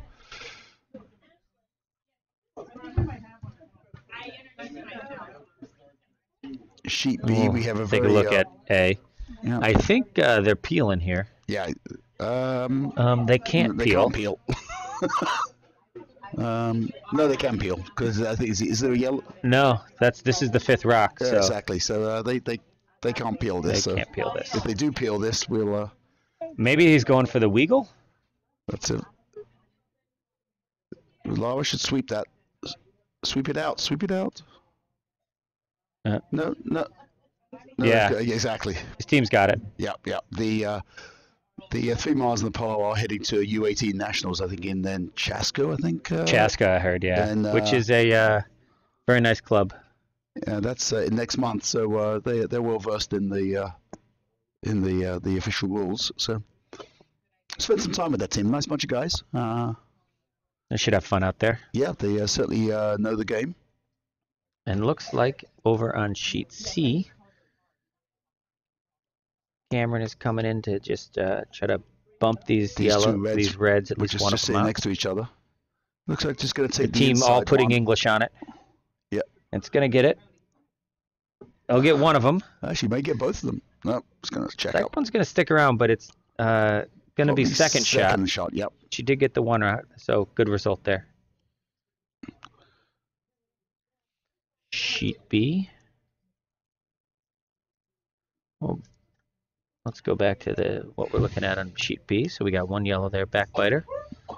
Sheet B, we have a Take very, a look at A. Yeah. I think they're peeling here. Yeah. They can't they peel. can't peel. No, they can peel because I think is there a yellow? No, this is the 5th rock. Yeah, So exactly. So they can't peel they this. So can't peel this. if they do peel this, we'll. Maybe he's going for the Weagle. That's it. Lara should sweep that. Sweep it out. Sweep it out. No. Yeah. Okay, exactly. His team's got it. Yeah. The 3 miles in the pole are heading to U18 Nationals, I think, in then Chaska, I think. Chaska, I heard, yeah. and, Which is a very nice club. Yeah, that's next month. So they're well versed in the official rules. So spent some time with that team. Nice bunch of guys. They should have fun out there. Yeah, they certainly know the game. And looks like over on sheet C, Cameron is coming in to just try to bump these These yellow, two reds, these reds, at which least is one just of them sitting out. next to each other. Looks like just going to The take the team all inside putting one. English on it. Yep. It's going to get it. I'll get one of them. Actually, may get both of them. No, it's going to check That out. one's going to stick around, but it's going to be second shot. Second shot, yep. She did get the one out, so good result there. Sheet B. Well, let's go back to what we're looking at on sheet B. So we got one yellow there, backbiter.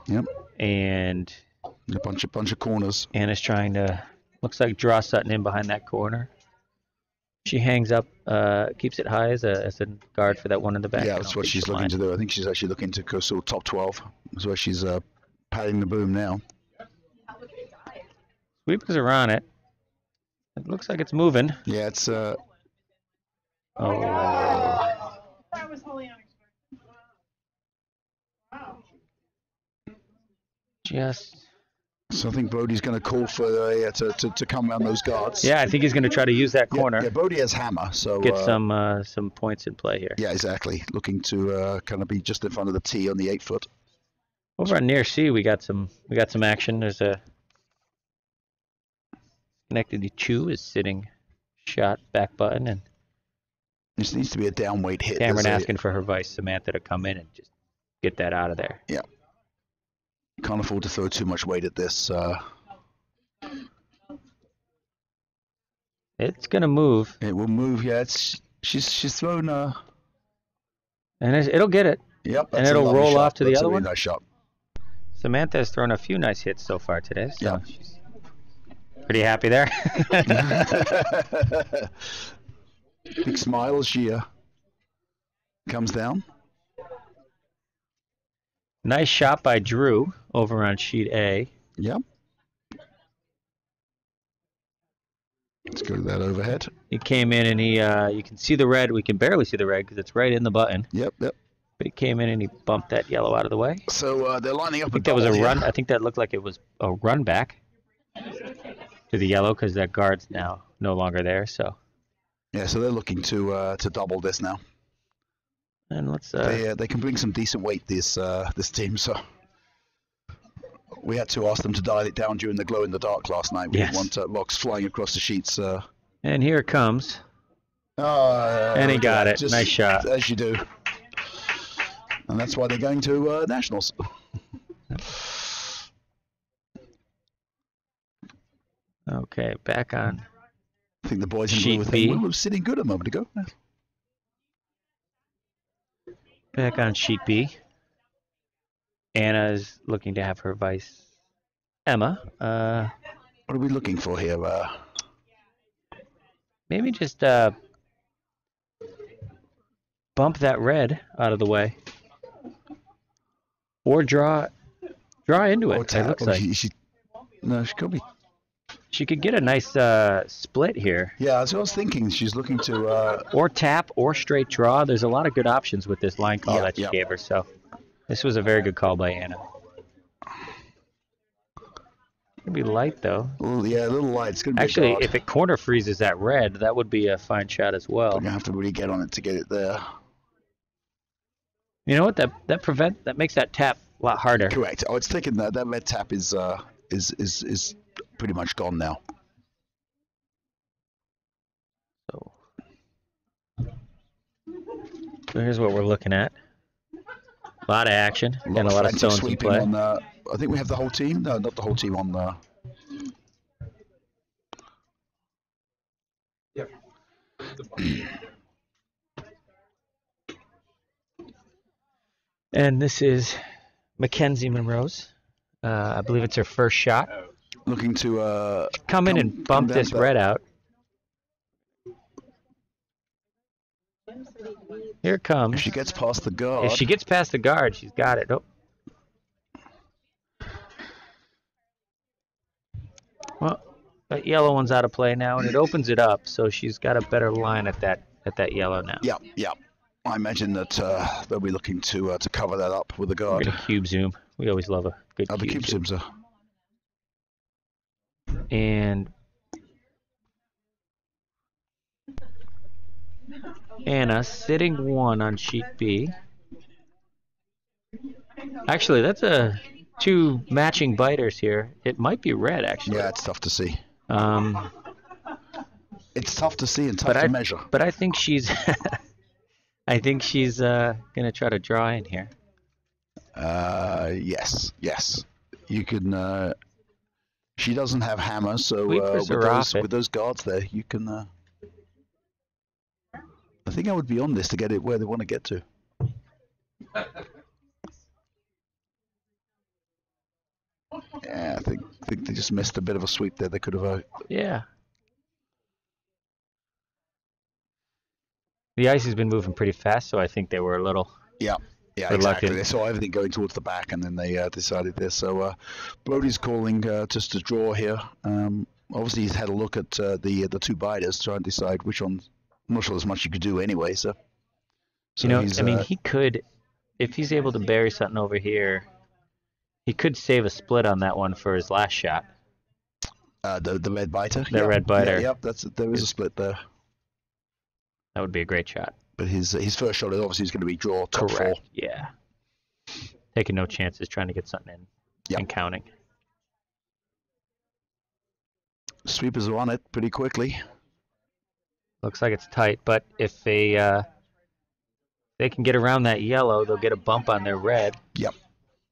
Yep. And A bunch of corners. Anna's trying to, looks like draw Sutton in behind that corner. She hangs up, keeps it high as a guard for that one in the back. Yeah, that's what she's looking to do. I think she's actually looking to go sort of top 12. That's where she's patting the boom now. Sweepers are on it. It looks like it's moving. Yeah, it's Oh. That was wholly unexpected. Wow. Just. so I think Bodie's going to call for to come around those guards. Yeah, I think he's going to try to use that corner. Yeah, Bodie has hammer, so Get some points in play here. Yeah, exactly. Looking to kind of be just in front of the tee on the 8 foot. Over on near C, we got some action. There's a Schenectady Chew is sitting shot back button, and This needs to be a downweight hit. Cameron There's asking for her vice Samantha to come in and just get that out of there. Can't afford to throw too much weight at this. It's gonna move, It will move. Yeah, she's thrown. and it'll get it. Yep, And that's a it'll lovely roll shot. off to the That's other a really one? nice shot. Samantha has thrown a few nice hits so far today, so Yeah. she's pretty happy there. Big smile as she comes down. Nice shot by Drew over on sheet A. Yep. Let's go to that overhead. He came in and he, you can see the red. We can barely see the red because it's right in the button. Yep. But he came in and he bumped that yellow out of the way. So they're lining up. I think that was a run. I think that looked like it was a run back to the yellow because that guard's now no longer there. So. Yeah, so they're looking to double this now. And let's. They can bring some decent weight this team. So we had to ask them to dial it down during the glow in the dark last night. We didn't want locks flying across the sheets. And here it comes. And he got it. Nice shot. As you do. And that's why they're going to nationals. Okay, back on. I think the boys in Sheet blue B. were sitting good a moment ago. Back on sheet B. Anna's looking to have her vice Emma. What are we looking for here? Maybe just bump that red out of the way, or draw into it. It looks like she could be. She could get a nice split here. Yeah, that's what I was thinking. She's looking to or tap or straight draw. There's a lot of good options with this line call that she gave her. So this was a very good call by Anna. It'll be light though. a little light. It's gonna be actually, if it corner freezes that red, that would be a fine shot as well. We're gonna have to really get on it to get it there. You know what? That makes that tap a lot harder. Correct. I was thinking that red tap is pretty much gone now. So here's what we're looking at. A lot of action and a lot of stones in play. I think we have the whole team. No, not the whole team on the. Yep. And this is Mackenzie Monroe's. I believe it's her first shot. Looking to come in and bump this red out. Here it comes. If she gets past the guard. If she gets past the guard, she's got it. Oh. Well, that yellow one's out of play now, and it opens it up, so she's got a better line at that yellow now. Yeah. I imagine that they'll be looking to cover that up with the guard. We're gonna cube zoom. We always love a good the cube zooms are. And Anna sitting one on sheet B. Actually, that's two matching biters here. It might be red, actually. Yeah, it's tough to see. It's tough to see and tough to measure. But I think she's gonna try to draw in here. Yes. You can. She doesn't have hammer, so with those guards there, you can. I think I would be on this to get it where they want to get to. Yeah, I think they just missed a bit of a sweep there. They could have. Yeah. The ice has been moving pretty fast, so I think they were a little. Yeah, exactly. They saw everything going towards the back, and then they decided this. So Brody's calling just to draw here. Obviously, he's had a look at the two biters, trying to decide which one. I'm not sure there's much you could do anyway. So he could, if he's able to bury something over here, he could save a split on that one for his last shot. The red biter. The red biter. Yep. There is a split there. That would be a great shot. But his first shot obviously is going to be draw top four. Yeah. Taking no chances, trying to get something in and counting. Sweepers are on it pretty quickly. Looks like it's tight, but if they can get around that yellow, they'll get a bump on their red. Yep.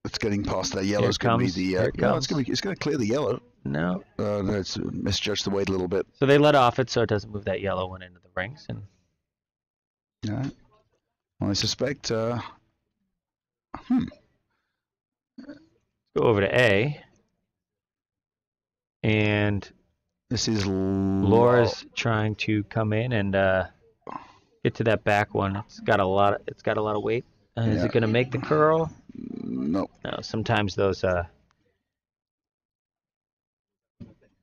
It's getting past that yellow. It's going to be the Here it comes. It's going to clear the yellow. No. No, it's misjudged the weight a little bit. So they let off it so it doesn't move that yellow one into the rings. And Yeah. Well, I suspect. go over to A. And This is Laura's trying to come in and get to that back one. It's got a lot of weight. Is Yeah. it going to make the curl? No. No. Sometimes those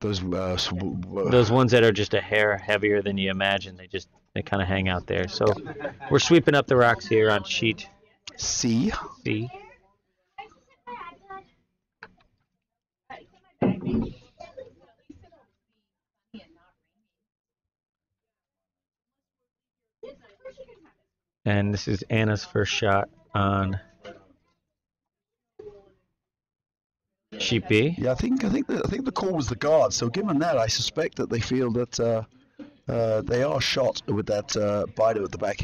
Those ones that are just a hair heavier than you imagine, they kind of hang out there. So we're sweeping up the rocks here on sheet C. C. And this is Anna's first shot on sheet B. Yeah, I think the call was the guard. So given that, I suspect that they feel that they are shot with that biter at the back.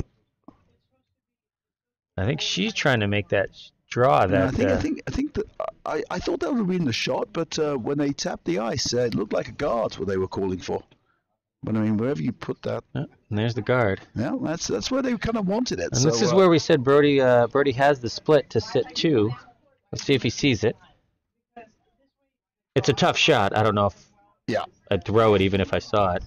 I think she's trying to make that draw. That I think that I thought that would have been the shot, but when they tapped the ice, it looked like a guard's what they were calling for. But I mean, wherever you put that, and there's the guard. yeah, that's where they kind of wanted it. And so, this is where we said Brody has the split to sit 2. Let's see if he sees it. It's a tough shot. I don't know if I'd throw it even if I saw it.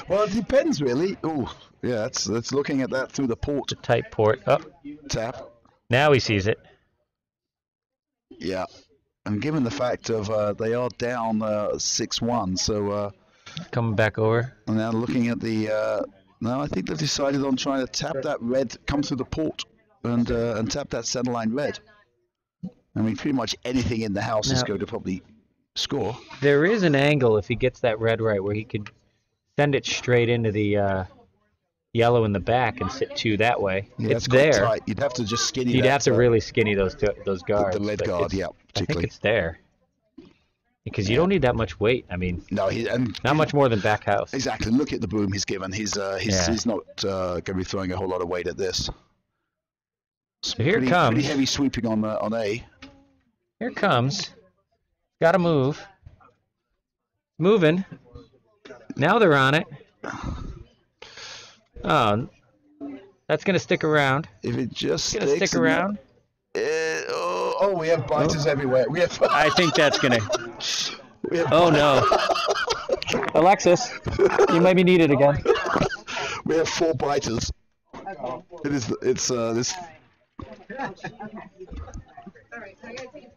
Well, it depends really. Oh, yeah, that's looking at that through the port. It's a tight port. Oh, Tap. now he sees it. Yeah, and given the fact of they are down 6-1, so Coming back over. and now looking at the no, I think they've decided on trying to tap that red, come through the port, and tap that centerline red. I mean, pretty much anything in the house is Now- going to probably score. There is an angle if he gets that red right where he could send it straight into the yellow in the back and sit 2 that way. Yeah, It's that's quite there. tight. You'd have to just skinny. You'd that, have to really skinny those guards. the red but guard, yeah, I think particularly. it's there. Because you don't need that much weight. I mean, No, and not much more than back house. exactly. Look at the boom he's given. He's Yeah. he's not going to be throwing a whole lot of weight at this. So here it Pretty comes. heavy sweeping on A. Here it comes. Got to move. Moving. Now they're on it. Oh, that's going to stick around. If it just It's going to sticks stick around. We have biters everywhere. We have. I think that's going to. we have Oh, no. Alexis, you might be needed again. we have 4 biters. It's this.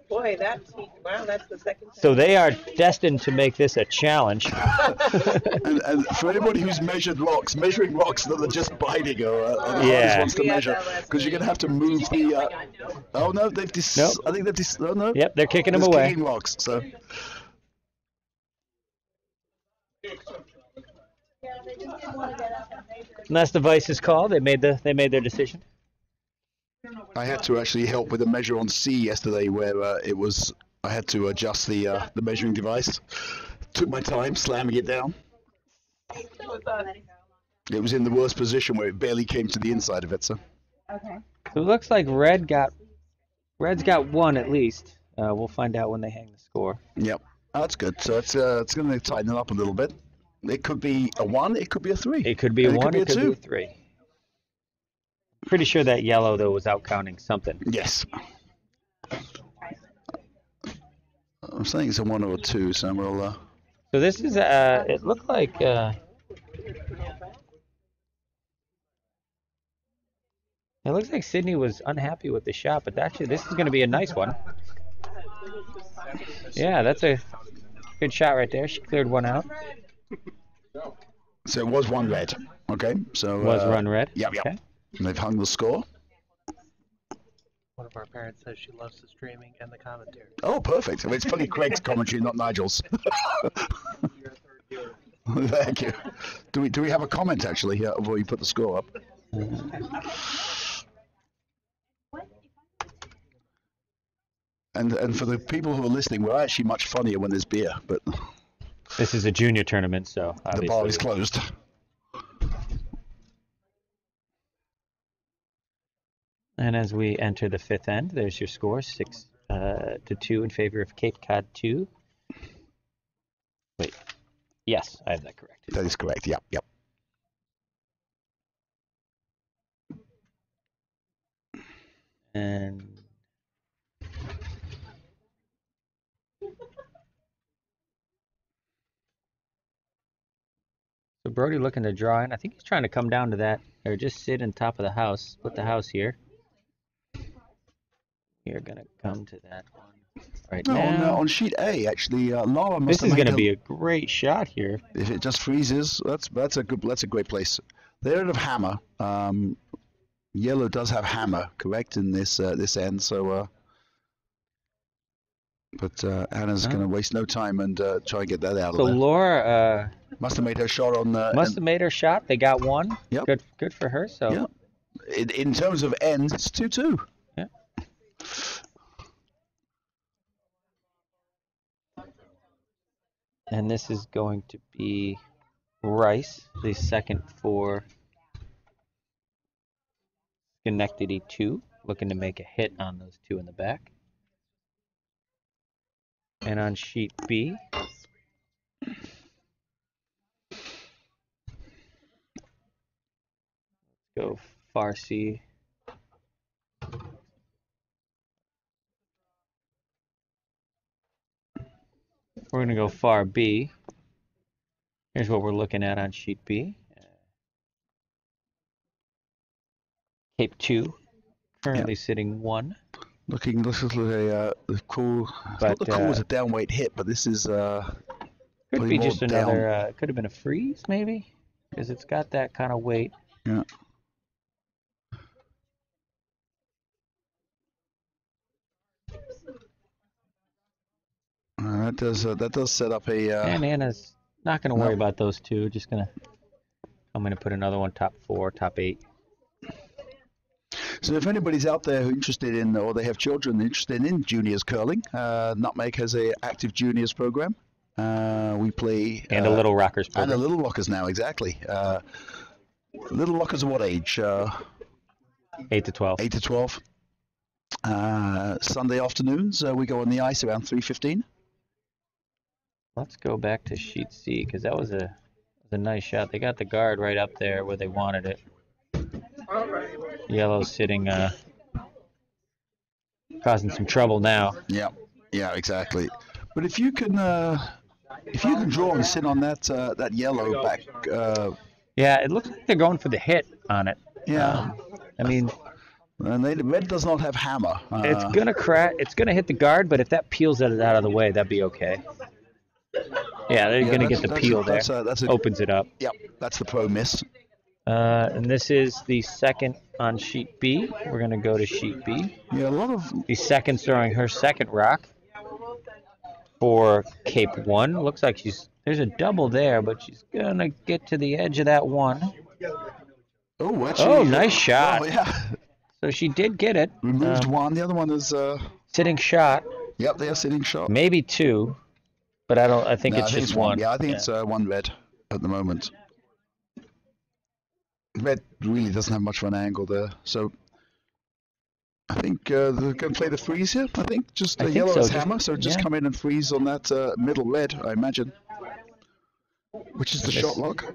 Boy, that's the second. So they are destined to make this a challenge. And for anybody who's measuring rocks that are just biting or the hardest Yeah. ones to measure, because you're going to have to move the. Oh no, they've Nope. I think they've oh no. Yep, they're kicking them There's away. kicking rocks. So And that's the Vice's call. They made their decision. I had to actually help with a measure on C yesterday, where it was. I had to adjust the measuring device. Took my time slamming it down. It was in the worst position where it barely came to the inside of it. So Okay. So it looks like Red's got 1 at least. We'll find out when they hang the score. yep, that's good. So it's going to tighten it up a little bit. It could be a 1. It could be a 3. It could be a And 1, it could be a 2. 3. Pretty sure that yellow, though, was out counting something. Yes. I'm saying it's a 1 or a 2, so we'll. So this is, it looked like, it looks like Sydney was unhappy with the shot, but actually this is going to be a nice one. Yeah, that's a good shot right there. She cleared 1 out. So it was 1 red. Okay, so Was run red. Yep, yep. Okay. And they've hung the score. One of our parents says she loves the streaming and the commentary. Oh, perfect. I mean, it's funny Craig's commentary, not Nigel's. Thank you. Do we have a comment actually here before you put the score up? And for the people who are listening, we're actually much funnier when there's beer, but This is a junior tournament, so obviously. The bar is closed. And as we enter the fifth end, there's your score, 6-2 in favor of Cape Cod 2. Wait, yes, I have that correct. That is correct. Yep, yep. And so Brody looking to draw in. I think he's trying to come down to that, or just sit on top of the house, split the house here. We're going to come to that one right now. On sheet A, actually, Lara must This have is made going to be a great shot here. If it just freezes, that's a great place. They don't have hammer. Yellow does have hammer, correct, in this end. So, but Anna's going to waste no time and try and get that out So of there. Laura Must have made her shot on. must have made her shot. They got one. Yep. Good for her. So. Yep. In terms of ends, it's 2-2. Yeah. And this is going to be Rice, the second for Schenectady 2, looking to make a hit on those two in the back. And on sheet B, let's go far C. We're going to go far B. Here's what we're looking at on sheet B. Cape 2, currently sitting 1. Looking like a cool. But, Not the cool as a downweight hit, but this is could be just another. Could have been a freeze, maybe, because it's got that kind of weight. Yeah. That does set up a. And Anna's not going to worry about those two. Just going to. I'm going to put another one top 4, top 8. So if anybody's out there who's interested in, or they have children interested in juniors curling, Nutmeg has a active juniors program. We play And a Little Rockers program. And a Little Rockers now, exactly. Little Rockers are what age? 8 to 12. 8 to 12. Sunday afternoons, we go on the ice around 3:15. Let's go back to sheet C, because that was a nice shot. They got the guard right up there where they wanted it. Yellow's sitting, causing some trouble now. Yeah, exactly. But if you can draw and sit on that yellow back. Yeah, it looks like they're going for the hit on it. Yeah. I mean, and red does not have hammer. it's gonna crack. It's gonna hit the guard, but if that peels it out of the way, that'd be okay. Yeah, they're gonna get the peel there. Opens it up. Yep, that's the pro miss. And this is the second on sheet B. We're going to go to sheet B. Yeah, a lot of... The second throwing her second rock for Cape 1. Looks like there's a double there, but she's going to get to the edge of that one. Oh, actually... nice shot. Oh, yeah. So she did get it. Removed one. The other one is... Sitting shot. Yep, they are sitting shot. Maybe 2, but I think it's just one. Yeah, I think it's one red at the moment. Red really doesn't have much of an angle there, so I think they're going to play the freeze here. I think just the yellow is hammer, so just come in and freeze on that middle red, I imagine, which is the shot lock.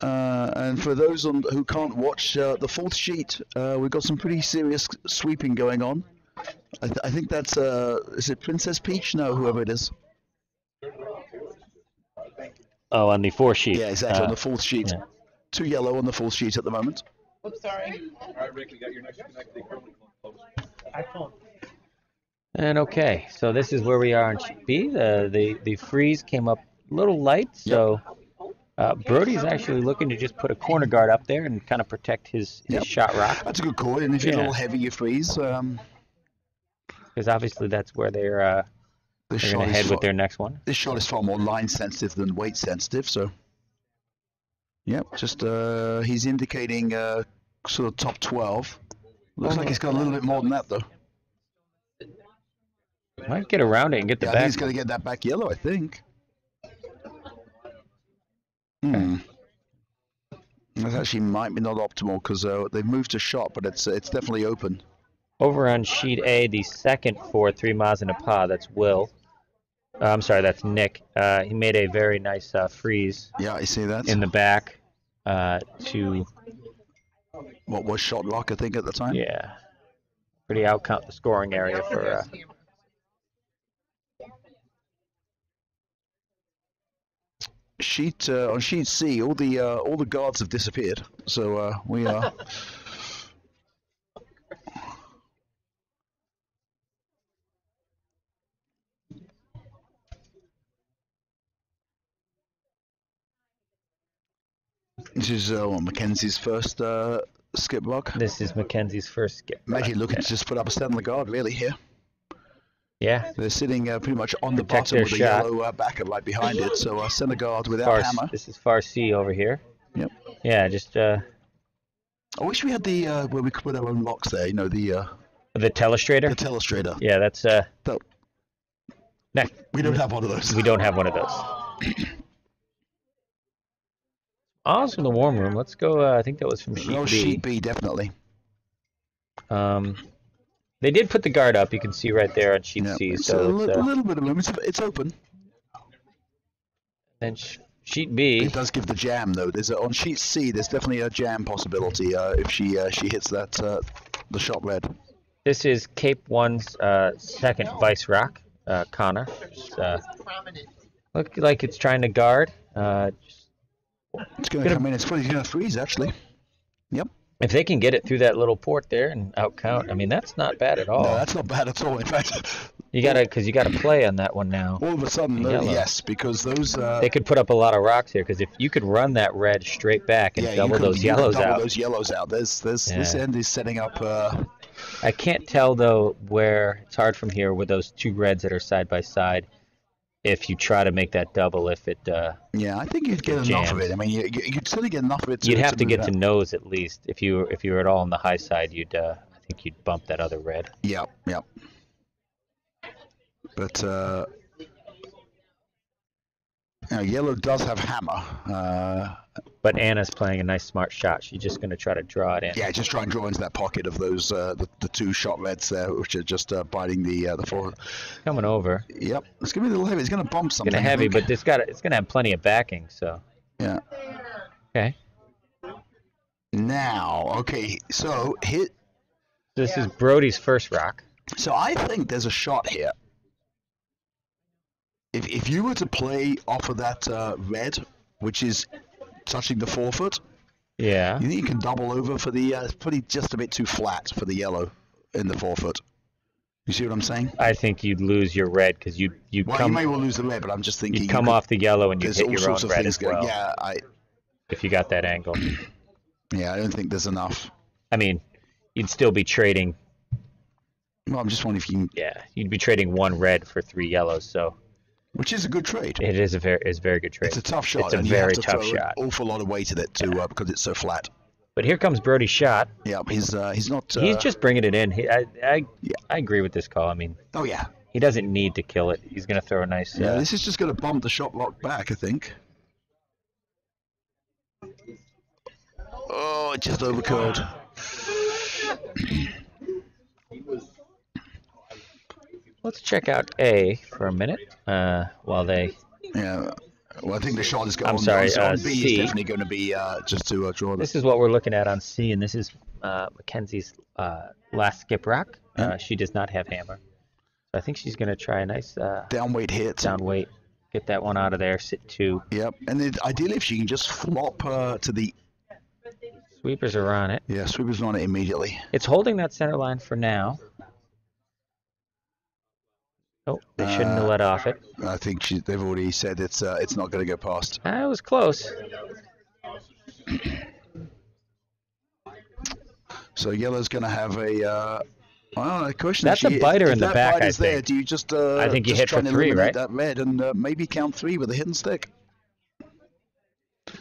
And for those who can't watch the fourth sheet, we've got some pretty serious sweeping going on. I think that's is it Princess Peach? No, whoever it is. Oh, on the 4th sheet. Yeah, exactly, on the 4th sheet. Yeah. 2 yellow on the 4th sheet at the moment. Oops, sorry. All right, Rick, you got your next iPhone. And okay, so this is where we are on sheet B. The freeze came up a little light, so Brody's actually looking to just put a corner guard up there and kind of protect his shot rock. That's a good call, and if you're a little heavy, you freeze. Because obviously that's where they're going to head with their next one. This shot is far more line sensitive than weight sensitive, so just he's indicating sort of top 12. Looks like he's got a little bit more than that though. Might get around it and get the Yeah, I back. think he's going to get that back yellow, I think. That actually might be not optimal because they've moved to shot, but it's definitely open. Over on sheet A, the second for 3 miles and a pa, that's Will. I'm sorry, that's Nick. He made a very nice freeze Yeah, I see that. in the back to, What was shot lock, I think, at the time? yeah, pretty outcount the scoring area for. On sheet C, all the guards have disappeared. So we are. This is Mackenzie's first skip block. This is Mackenzie's first skip. Imagine looking to just put up a stand on the guard, really, here. Yeah. They're sitting pretty much on the Protect bottom their with the shot. yellow backer right behind it. So center guard without hammer. This is far C over here. Yep. Yeah, just I wish we had the where we could put our own locks there. You know, the telestrator. the telestrator. Yeah, that's We don't have one of those. we don't have one of those. Oz from the warm room. Let's go. I think that was from sheet No, B. sheet B, definitely. They did put the guard up. You can see right there on sheet Yeah. C. It's So a little bit of room. It's open. then sheet B. It does give the jam though. On sheet C. There's definitely a jam possibility if she hits that the shot red. This is Cape One's second vice rock, Connor. Just, look like it's trying to guard. It's going to come in. It's going to freeze actually. Yep. If they can get it through that little port there and out count, I mean that's not bad at all. No, that's not bad at all. In fact, you gotta play on that one now. all of a sudden, yes, because those They could put up a lot of rocks here because if you could run that red straight back and double those yellows out. Those yellows out. This end is setting up. I can't tell though where it's hard from here with those two reds that are side by side. If you try to make that double, if it Yeah, I think you'd get enough of it. I mean, you'd certainly get enough of it. You'd have to get to nose at least. If you were at all on the high side, you'd I think you'd bump that other red. Yep. But yellow does have hammer. But Anna's playing a nice smart shot. She's just going to try to draw it in. Yeah, just try and draw into that pocket of those the two shot reds there, which are just biting the forward. Coming over. Yep, it's gonna be a little heavy. It's gonna bump something. It's heavy, but it's gonna have plenty of backing. So. Yeah. Okay. Now, okay, so hit. This is Brody's first rock. So I think there's a shot here. If you were to play off of that red, which is touching the forefoot, yeah, you think you can double over for the pretty just a bit too flat for the yellow in the forefoot. You see what I'm saying? I think you'd lose your red because you well, come. You may well lose the red, but I'm just thinking you come off the yellow and you hit all your own sorts of red things as well. Yeah, if you got that angle. Yeah, I don't think there's enough. I mean, you'd still be trading. Well, I'm just wondering if you can. Yeah, you'd be trading one red for 3 yellows, so. Which is a good trade. It is a very good trade. It's a tough shot. It's a and very you have to tough throw shot. An awful lot of weight at it too, because it's so flat. But here comes Brody's shot. Yeah, he's not. He's just bringing it in. I agree with this call. I mean. Oh yeah. He doesn't need to kill it. He's going to throw a nice. Yeah, this is just going to bump the shot block back, I think. Oh, it just overcurled. Let's check out A for a minute while they. Yeah. Well, I think the shot is going. I'm sorry. On B C. is definitely going to be just to draw. This is what we're looking at on C, and this is Mackenzie's last skip rock. She does not have hammer, so I think she's going to try a nice down weight hit. Down weight, get that one out of there. Sit 2. Yep, and then ideally if she can just flop to the. Sweepers are on it. Yeah, sweepers are on it immediately. It's holding that center line for now. Oh, they shouldn't have let off it. I think they've already said it's not going to go past. It was close. So yellow's going to have a question. That's a biter in the back. If that bite is there, do you just? I think you hit for 3, right? That red and maybe count 3 with a hidden stick.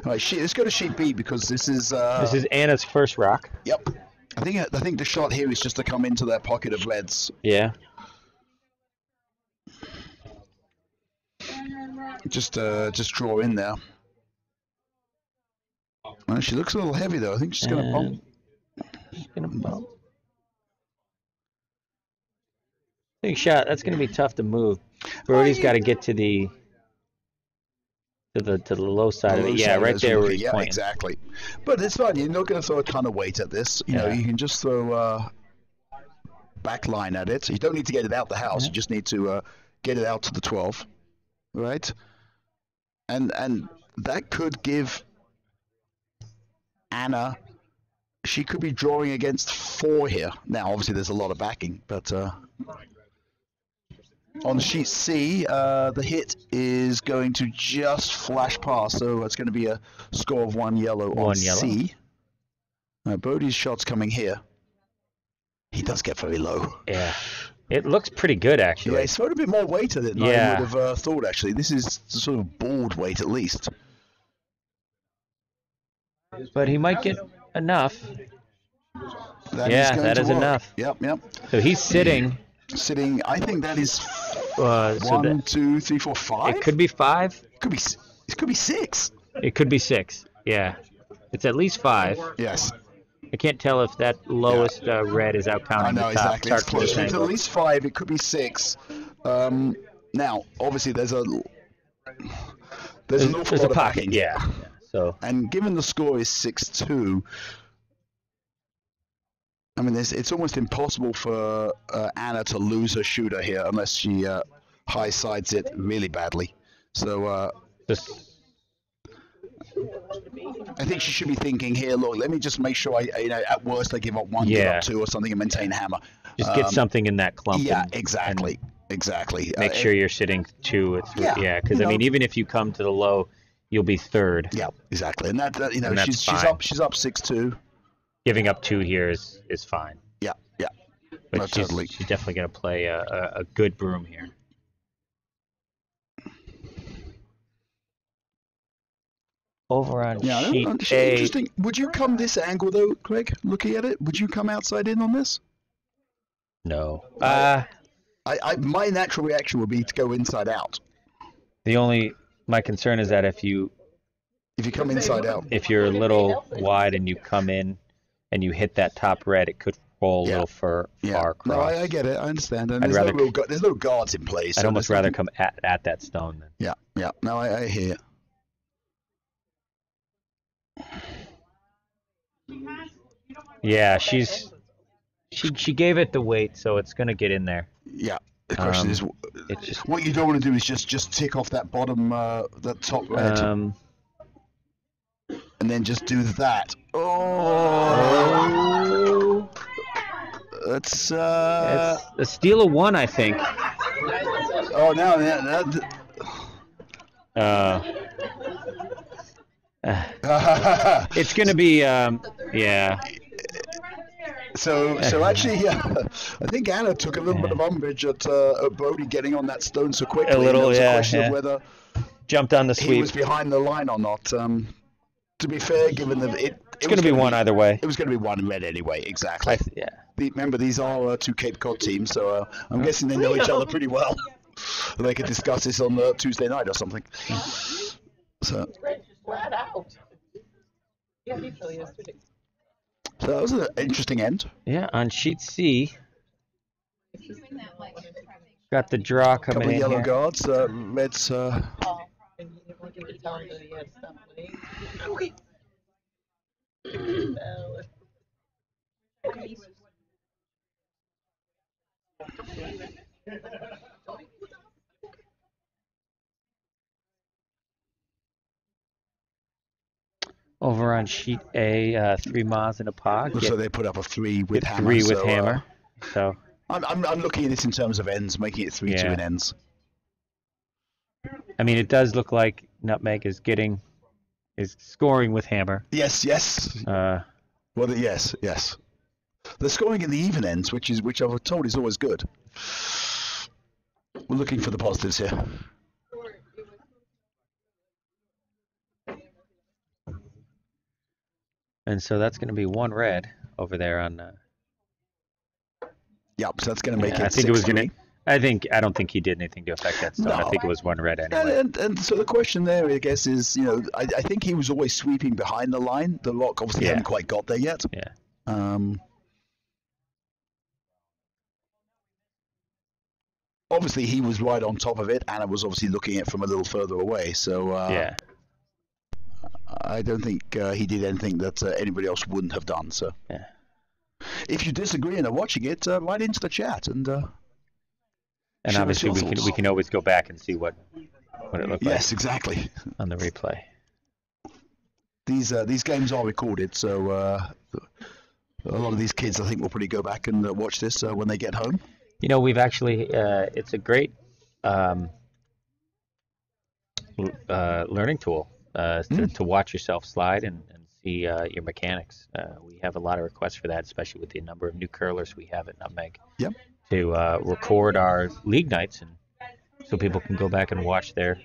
All right, let's go to sheet B because this is Anna's first rock. Yep. I think the shot here is just to come into that pocket of reds. Yeah. Just draw in there. Well, she looks a little heavy though. I think she's going to bump. She's gonna bump. Big shot. That's gonna be tough to move. Brody's got to get to the low side of it. Yeah, right there where he's pointing. Exactly. But it's fine. You're not going to throw a ton of weight at this. You know, you can just throw back line at it. You don't need to get it out the house. You just need to get it out to the 12, right? And that could give Anna. She could be drawing against 4 here. Now, obviously, there's a lot of backing, but on sheet C, the hit is going to just flash past, so it's going to be a score of 1 yellow on C. Bodie's shot's coming here. He does get very low. Yeah. It looks pretty good, actually. Yeah, it's thrown a bit more weight at it than I would have thought, actually. This is sort of board weight, at least. But he might get enough. That is enough. Yep. So he's sitting. I think that is 1, 2, 3, 4, 5. It could be 5. It could be 6. It could be 6. Yeah. It's at least 5. Yes. I can't tell if that lowest red is out counting the top. Exactly. It's close. It's at least 5. It could be 6. Now, obviously, there's an awful lot of backing. Yeah. So. And given the score is 6-2, I mean, it's almost impossible for Anna to lose her shooter here unless she high sides it really badly. So I think she should be thinking here. Look, let me just make sure at worst I give up 1, give up 2 or something, and maintain hammer. Just get something in that clump. Yeah, exactly. Make sure you're sitting 2 or 3. Yeah, because I mean, even if you come to the low, you'll be 3rd. Yeah, exactly. And she's up 6-2. Giving up 2 here is fine. Yeah. But she's definitely going to play a good broom here. Over on sheet A. Interesting. Would you come this angle though, Craig? Looking at it, would you come outside in on this? No. My natural reaction would be to go inside out. My concern is that if you come inside out, if you're a little wide and you come in and you hit that top red, it could roll a little far across. No, I get it. I understand. And there's no guards in place. I'd almost rather come at that stone then. Yeah. No, I hear you. Yeah, she gave it the weight, so it's going to get in there. Yeah. The question is, what you don't want to do is just tick off that bottom, that top red, and then just do that. Oh, it's a steal of 1, I think. Oh, now it's going to be yeah. So actually, I think Anna took a little bit of umbrage at Brody getting on that stone so quickly. A little, it was a question of whether jumped on the sweep. He was behind the line or not. To be fair, given that it's going to be 1 either way. It was going to be 1 red anyway. Exactly. Remember, these are 2 Cape Cod teams, so I'm guessing they know each other pretty well. They could discuss this on Tuesday night or something. So. Flat out. Yeah, he really is. So that was an interesting end. Yeah, on sheet C, got the draw coming couple in yellow here. Guards. Red's. Over on sheet A, 3 Mas and a Pog. So they put up a 3 with hammer. 3 with hammer. So I'm looking at this in terms of ends, making it 3-2 in ends. I mean, it does look like Nutmeg is scoring with hammer. Yes. Yes. The scoring in the even ends, which I've told is always good. We're looking for the positives here. And so that's going to be 1 red over there on. Yep, so that's going to make it. I don't think he did anything to affect that stone. I think it was one red anyway. And so the question there, I guess, is, I think he was always sweeping behind the line. The lock obviously hadn't quite got there yet. Yeah. Obviously, he was right on top of it. Anna was obviously looking at it from a little further away. So Yeah. I don't think he did anything that anybody else wouldn't have done. So Yeah. if you disagree and are watching it, write into the chat and share us obviously your thoughts. we can always go back and see what it looked like. Yes, exactly. On the replay. These games are recorded, so a lot of these kids, I think, will probably go back and watch this when they get home. We've actually it's a great learning tool to watch yourself slide and see your mechanics. We have a lot of requests for that, especially with the number of new curlers we have at Nutmeg. Yep. To record our league nights, and so people can go back and watch their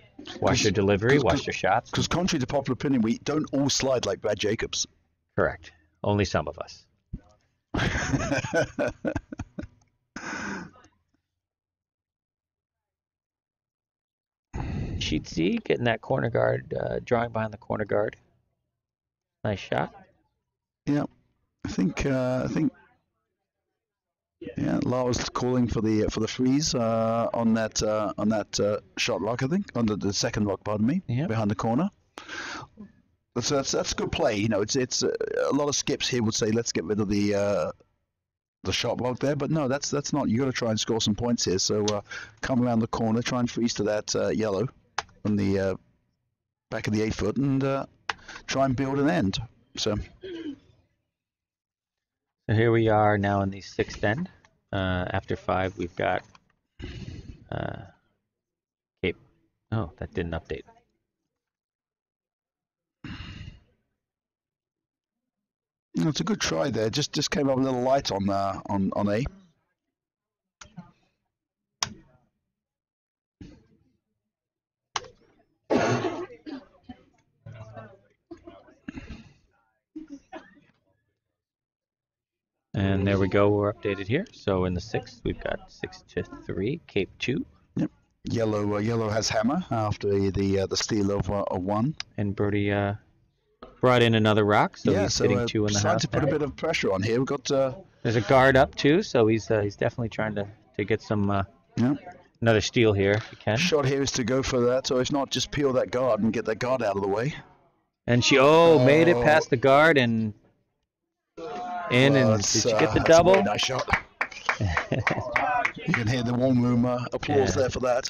delivery, watch their shots. Because contrary to popular opinion, we don't all slide like Brad Jacobs. Correct. Only some of us. Sheet C, getting that corner guard, drawing behind the corner guard. Nice shot. Yeah, I think. Yeah, Lara's calling for the freeze on that shot lock. I think on the second lock. Pardon me. Yep. Behind the corner. That's good play. It's a lot of skips here would say let's get rid of the shot block there, but no, that's not. You got to try and score some points here. So come around the corner, try and freeze to that yellow on the back of the 8 foot, and try and build an end. So here we are now in the 6th end. After 5, we've got Cape. Oh, that didn't update. It's a good try there. Just came up a little light on A. And there we go. We're updated here. So in the 6th, we've got 6-3, Cape 2. Yep. Yellow has hammer after the steal of 1. And Brody brought in another rock, so he's sitting 2 in the house. Trying to put a bit of pressure on here. We've got. There's a guard up too, so he's definitely trying to get some another steal here if he can. Shot here is to go for that, so it's not just peel that guard and get that guard out of the way. And she made it past the guard and in, and did she get the double? That's a very nice shot. You can hear the warm room applause there for that.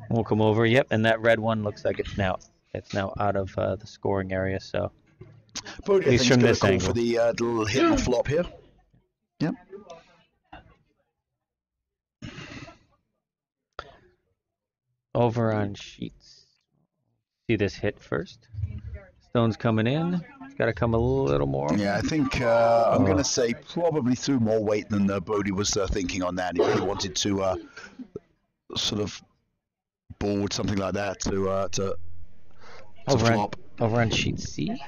We'll come over. Yep, and that red one looks like it's now out of the scoring area. So Brody, at least from this angle. For the little hit and flop here. Yep. Over on sheets. See this hit first. Stone's coming in. It's got to come a little more. Yeah, I think I'm going to say probably threw more weight than Brody was thinking on that. He really wanted to sort of board something like that to flop. Over on sheet C.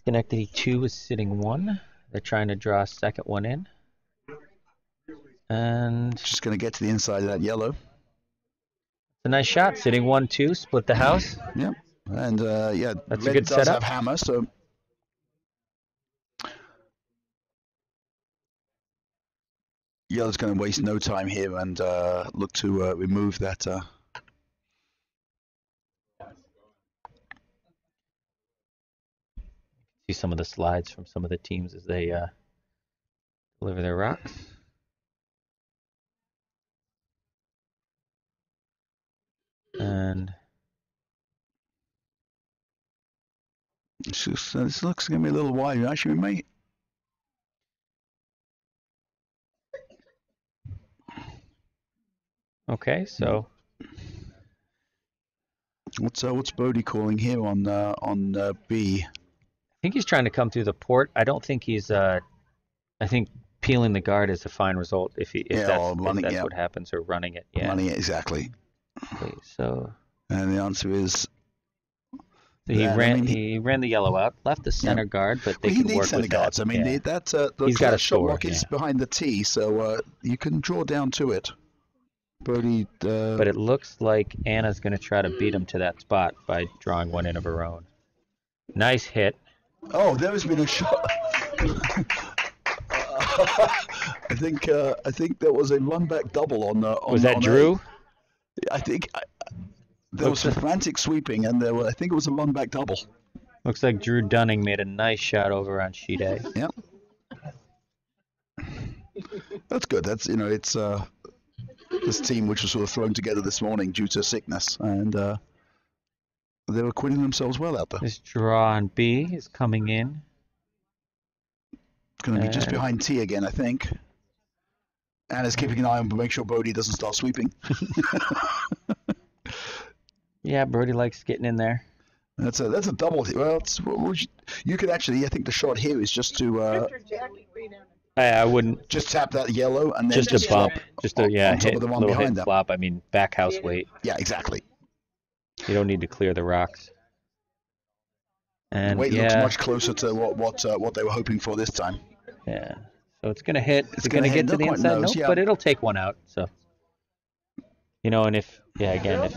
Schenectady 2 is sitting 1. They're trying to draw a second one in. And just going to get to the inside of that yellow. It's a nice shot. Sitting 1-2, split the house. Yep. And that's red a good does setup. have hammer, so yellow's going to waste no time here and look to remove that. See some of the slides from some of the teams as they deliver their rocks. And this looks going to be a little wide. Actually, we may. Okay, so what's Bodie calling here on B? I think he's trying to come through the port. I don't think he's. I think peeling the guard is a fine result if that's what happens, or running it. Yeah, running it exactly. Okay, so. And the answer is He And, I ran. mean, He ran the yellow out, left the center guard, but they Well, he could needs work center with guards. that. I mean, Yeah. the He's got a shot score, block is yeah. behind the tee, so you can draw down to it. Brody. But it looks like Anna's going to try to beat him to that spot by drawing one in of her own. Nice hit. Oh, there has been a shot. I think there was a run back double on. Was that on Drew? I think there was some frantic sweeping, and I think it was a run back double. Looks like Drew Dunning made a nice shot over on sheet A. Yep. That's good. That's it's this team which was sort of thrown together this morning due to sickness, and they were acquitting themselves well out there. This draw on B is coming in. It's going to be just behind T again, I think. Anna's keeping an eye on to make sure Brody doesn't start sweeping. Yeah, Brody likes getting in there. That's a double. Well, you could actually. I think the shot here is just to I wouldn't. just tap that yellow and then Just a bump. Just a on top hit, of the one little hit behind and them. flop. I mean, back house weight. Yeah, exactly. You don't need to clear the rocks. And Weight yeah, looks much closer to what they were hoping for this time. yeah. So it's gonna hit. It's It's gonna gonna hit, get to not the quite inside, nose, nope, yeah. but it'll take one out. So, and if again, if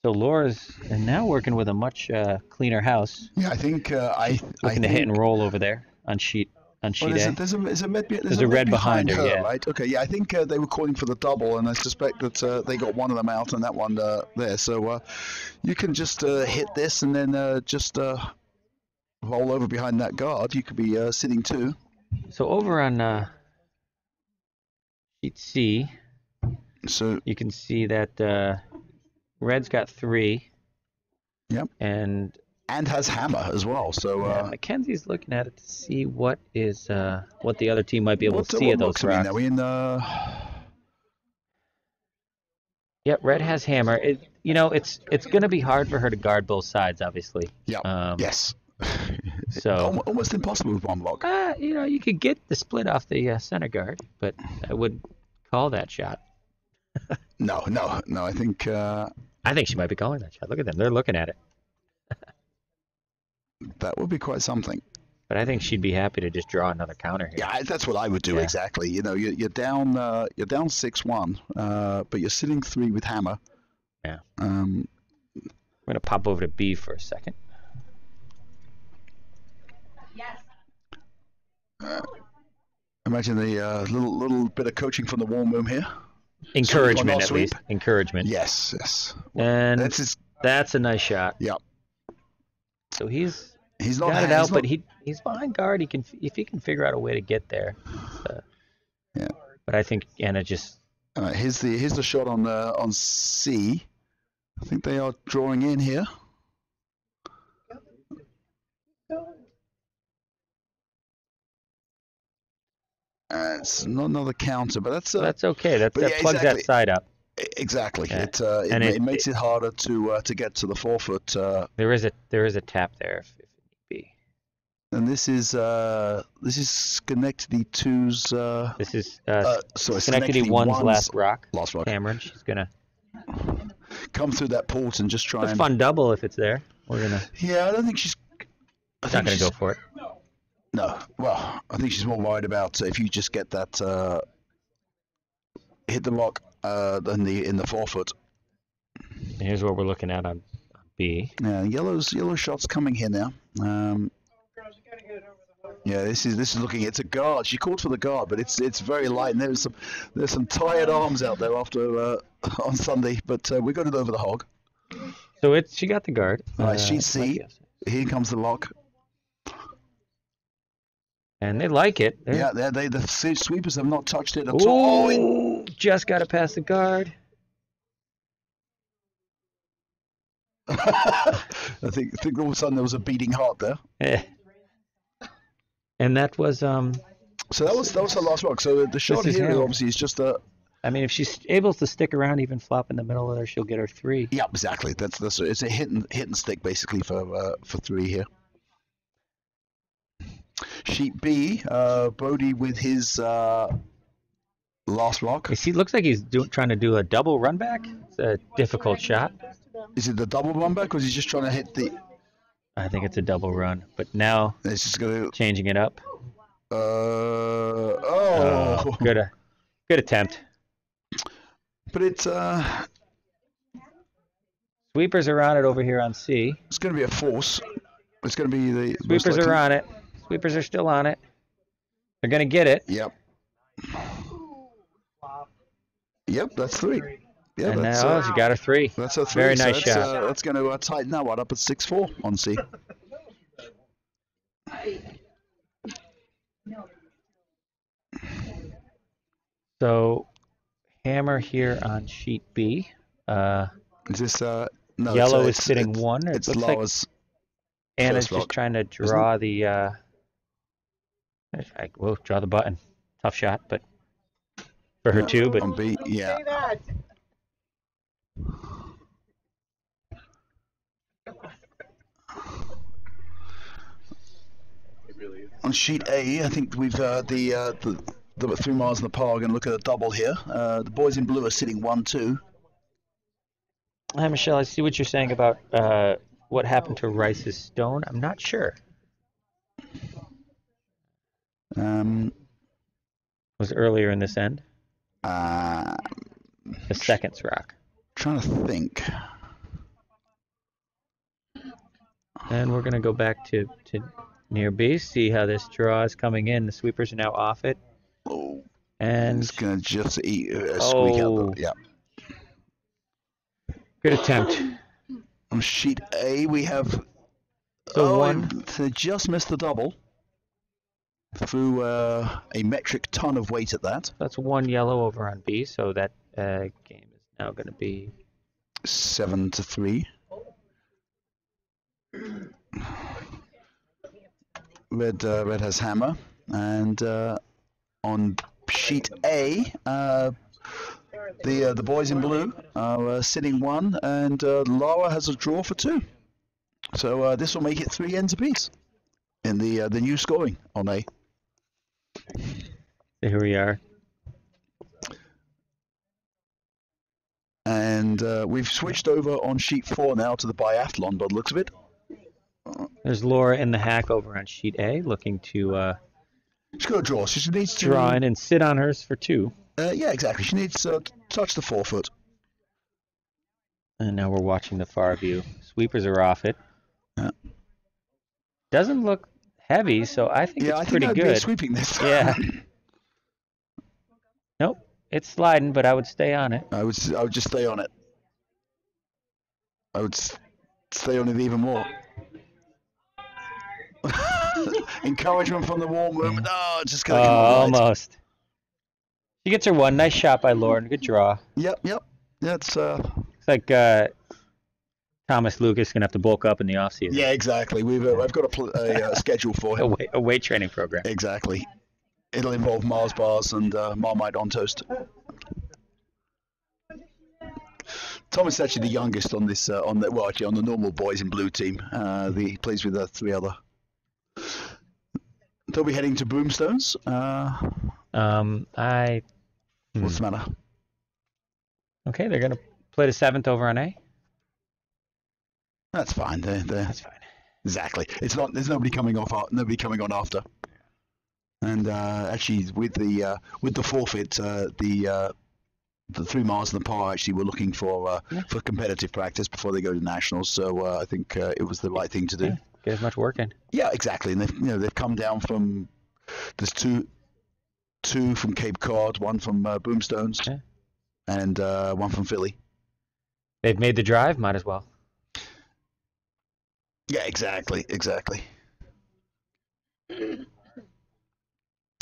so Laura's and now working with a much cleaner house, Yeah, I think I looking to hit and roll over there on sheet Well, A. there's a There's a red behind her, yeah. right? Okay, yeah, I think they were calling for the double, and I suspect that they got one of them out and that one there. So you can just hit this and then just roll over behind that guard. You could be sitting two. So over on sheet C, So you can see that Red's got 3. Yep. And has hammer as well. So Mackenzie's looking at it to see what the other team might be able to see what at those looks, I mean, rocks. are we in Yep, Red has hammer. It's going to be hard for her to guard both sides, obviously. Yeah. Yes. So almost impossible with one block. you could get the split off the center guard, but I wouldn't call that shot. No. I think I think she might be calling that shot. Look at them; they're looking at it. that would be quite something. But I think she'd be happy to just draw another counter here. Yeah, that's what I would do Yeah. exactly. You're down 6-1, but you're sitting 3 with hammer. Yeah. Um, I'm going to pop over to B for a second. Imagine the little bit of coaching from the warm room here. Encouragement, Sweep or not at sweep? least. Encouragement. Yes. And That's his. that's a nice shot. Yeah. So he's He's not. got it he's out, not- but he's behind guard. If he can figure out a way to get there. Yeah. But I think Anna just here's the shot on C. I think they are drawing in here. It's not another counter, but that's okay. That but yeah, plugs exactly. that side up. exactly. Yeah. It makes it harder to get to the 4-foot. There is a tap there if it need be. And this is Schenectady 2's. This is Sorry, Schenectady 1's last rock. Last rock. Cameron, she's gonna. Come through that port and just try It's a and. fun double if it's there. We're gonna. Yeah, I don't think she's. Not gonna go for it. No, well, I think she's more worried about if you just get that hit the rock in the 4-foot. And here's what we're looking at on B. Yeah, yellow shots coming here now. Yeah, this is looking. It's a guard. She called for the guard, but it's very light, and there's some tired arms out there after on Sunday. But we got it over the hog. So she got the guard. All right, sheet C. Yes. Here comes the lock. And they like it. Yeah, the sweepers have not touched it at all. Ooh, just got to pass the guard. I think all of a sudden there was a beating heart there. Eh. And that was So that was the last rock. So the shot is here how- obviously is just a. I mean, if she's able to stick around, even flop in the middle of there, she'll get her 3. Yeah, exactly. That's it's a hit and stick basically for 3 here. Sheet B, Brody with his last rock. Looks like he's trying to do a double run back. It's a difficult shot. Is it the double run back, or is he just trying to hit the? I think it's a double run, but now It's just gonna. changing it up. Good attempt. But it's Sweepers are on it over here on C. It's going to be a force. It's going to be the Sweepers are on it. Sweepers are still on it. They're going to get it. Yep. Yep, that's 3. Yeah, and that's, now she got her 3. That's a 3. Very so nice shot. That's going to tighten that one up at 6-4 on C. So, hammer here on sheet B. Is this no? Yellow is sitting 1. It's looks Laura's. like Anna's just trying to draw the. We'll draw the button. Tough shot, but for her too. But on B, yeah. On sheet A, I think we've the 3 miles in the par are going to look at a double here. The boys in blue are sitting 1-2. Hi, Michelle. I see what you're saying about what happened to Rice's stone. I'm not sure. Was earlier in this end? The second's rock. Trying to think. And we're going to go back to near B, see how this draw is coming in. The sweepers are now off it. Oh. And it's going to just squeak out. Yeah. Good attempt. On sheet A, we have. They just missed the double. Through a metric ton of weight at that. That's 1 yellow over on B, so that game is now going to be 7-3. Red has hammer, and on sheet A, the boys in blue are sitting 1, and Laura has a draw for 2. So this will make it 3 ends apiece in the new scoring on A. Here we are. And we've switched over on sheet 4 now to the biathlon, by the looks of it. There's Laura in the hack over on sheet A, looking to she's got a draw. She needs to draw in and sit on hers for 2. Yeah, exactly. She needs to touch the 4-foot. And now we're watching the far view. Sweepers are off it. Yeah. Doesn't look heavy, so I think it's pretty I'd good. Be sweeping this. Yeah. Nope, it's sliding, but I would stay on it. I would just stay on it. I would stay on it even more. Encouragement from the warm room. No, just got almost. She gets her 1. Nice shot by Lauren. Good draw. Yep. Yeah, it's It's like Thomas Lucas gonna have to bulk up in the off season. Yeah, exactly. I've got a schedule for him. A weight training program. Exactly. It'll involve Mars bars and Marmite on toast. Thomas is actually the youngest on this on the normal boys in blue team. He plays with 3 other. They'll be heading to Broomstones. What's the matter? Okay, they're gonna play the 7th over on A. That's fine. That's fine. Exactly. It's not. There's nobody coming off. Nobody coming on after. And actually, with the forfeit, the 3 miles in the par actually were looking for competitive practice before they go to nationals. So I think it was the right thing to do. Yeah, get as much work in. Yeah, exactly. And they've come down from. There's two from Cape Cod, 1 from Broomstones, and 1 from Philly. They've made the drive. Might as well. Yeah, exactly.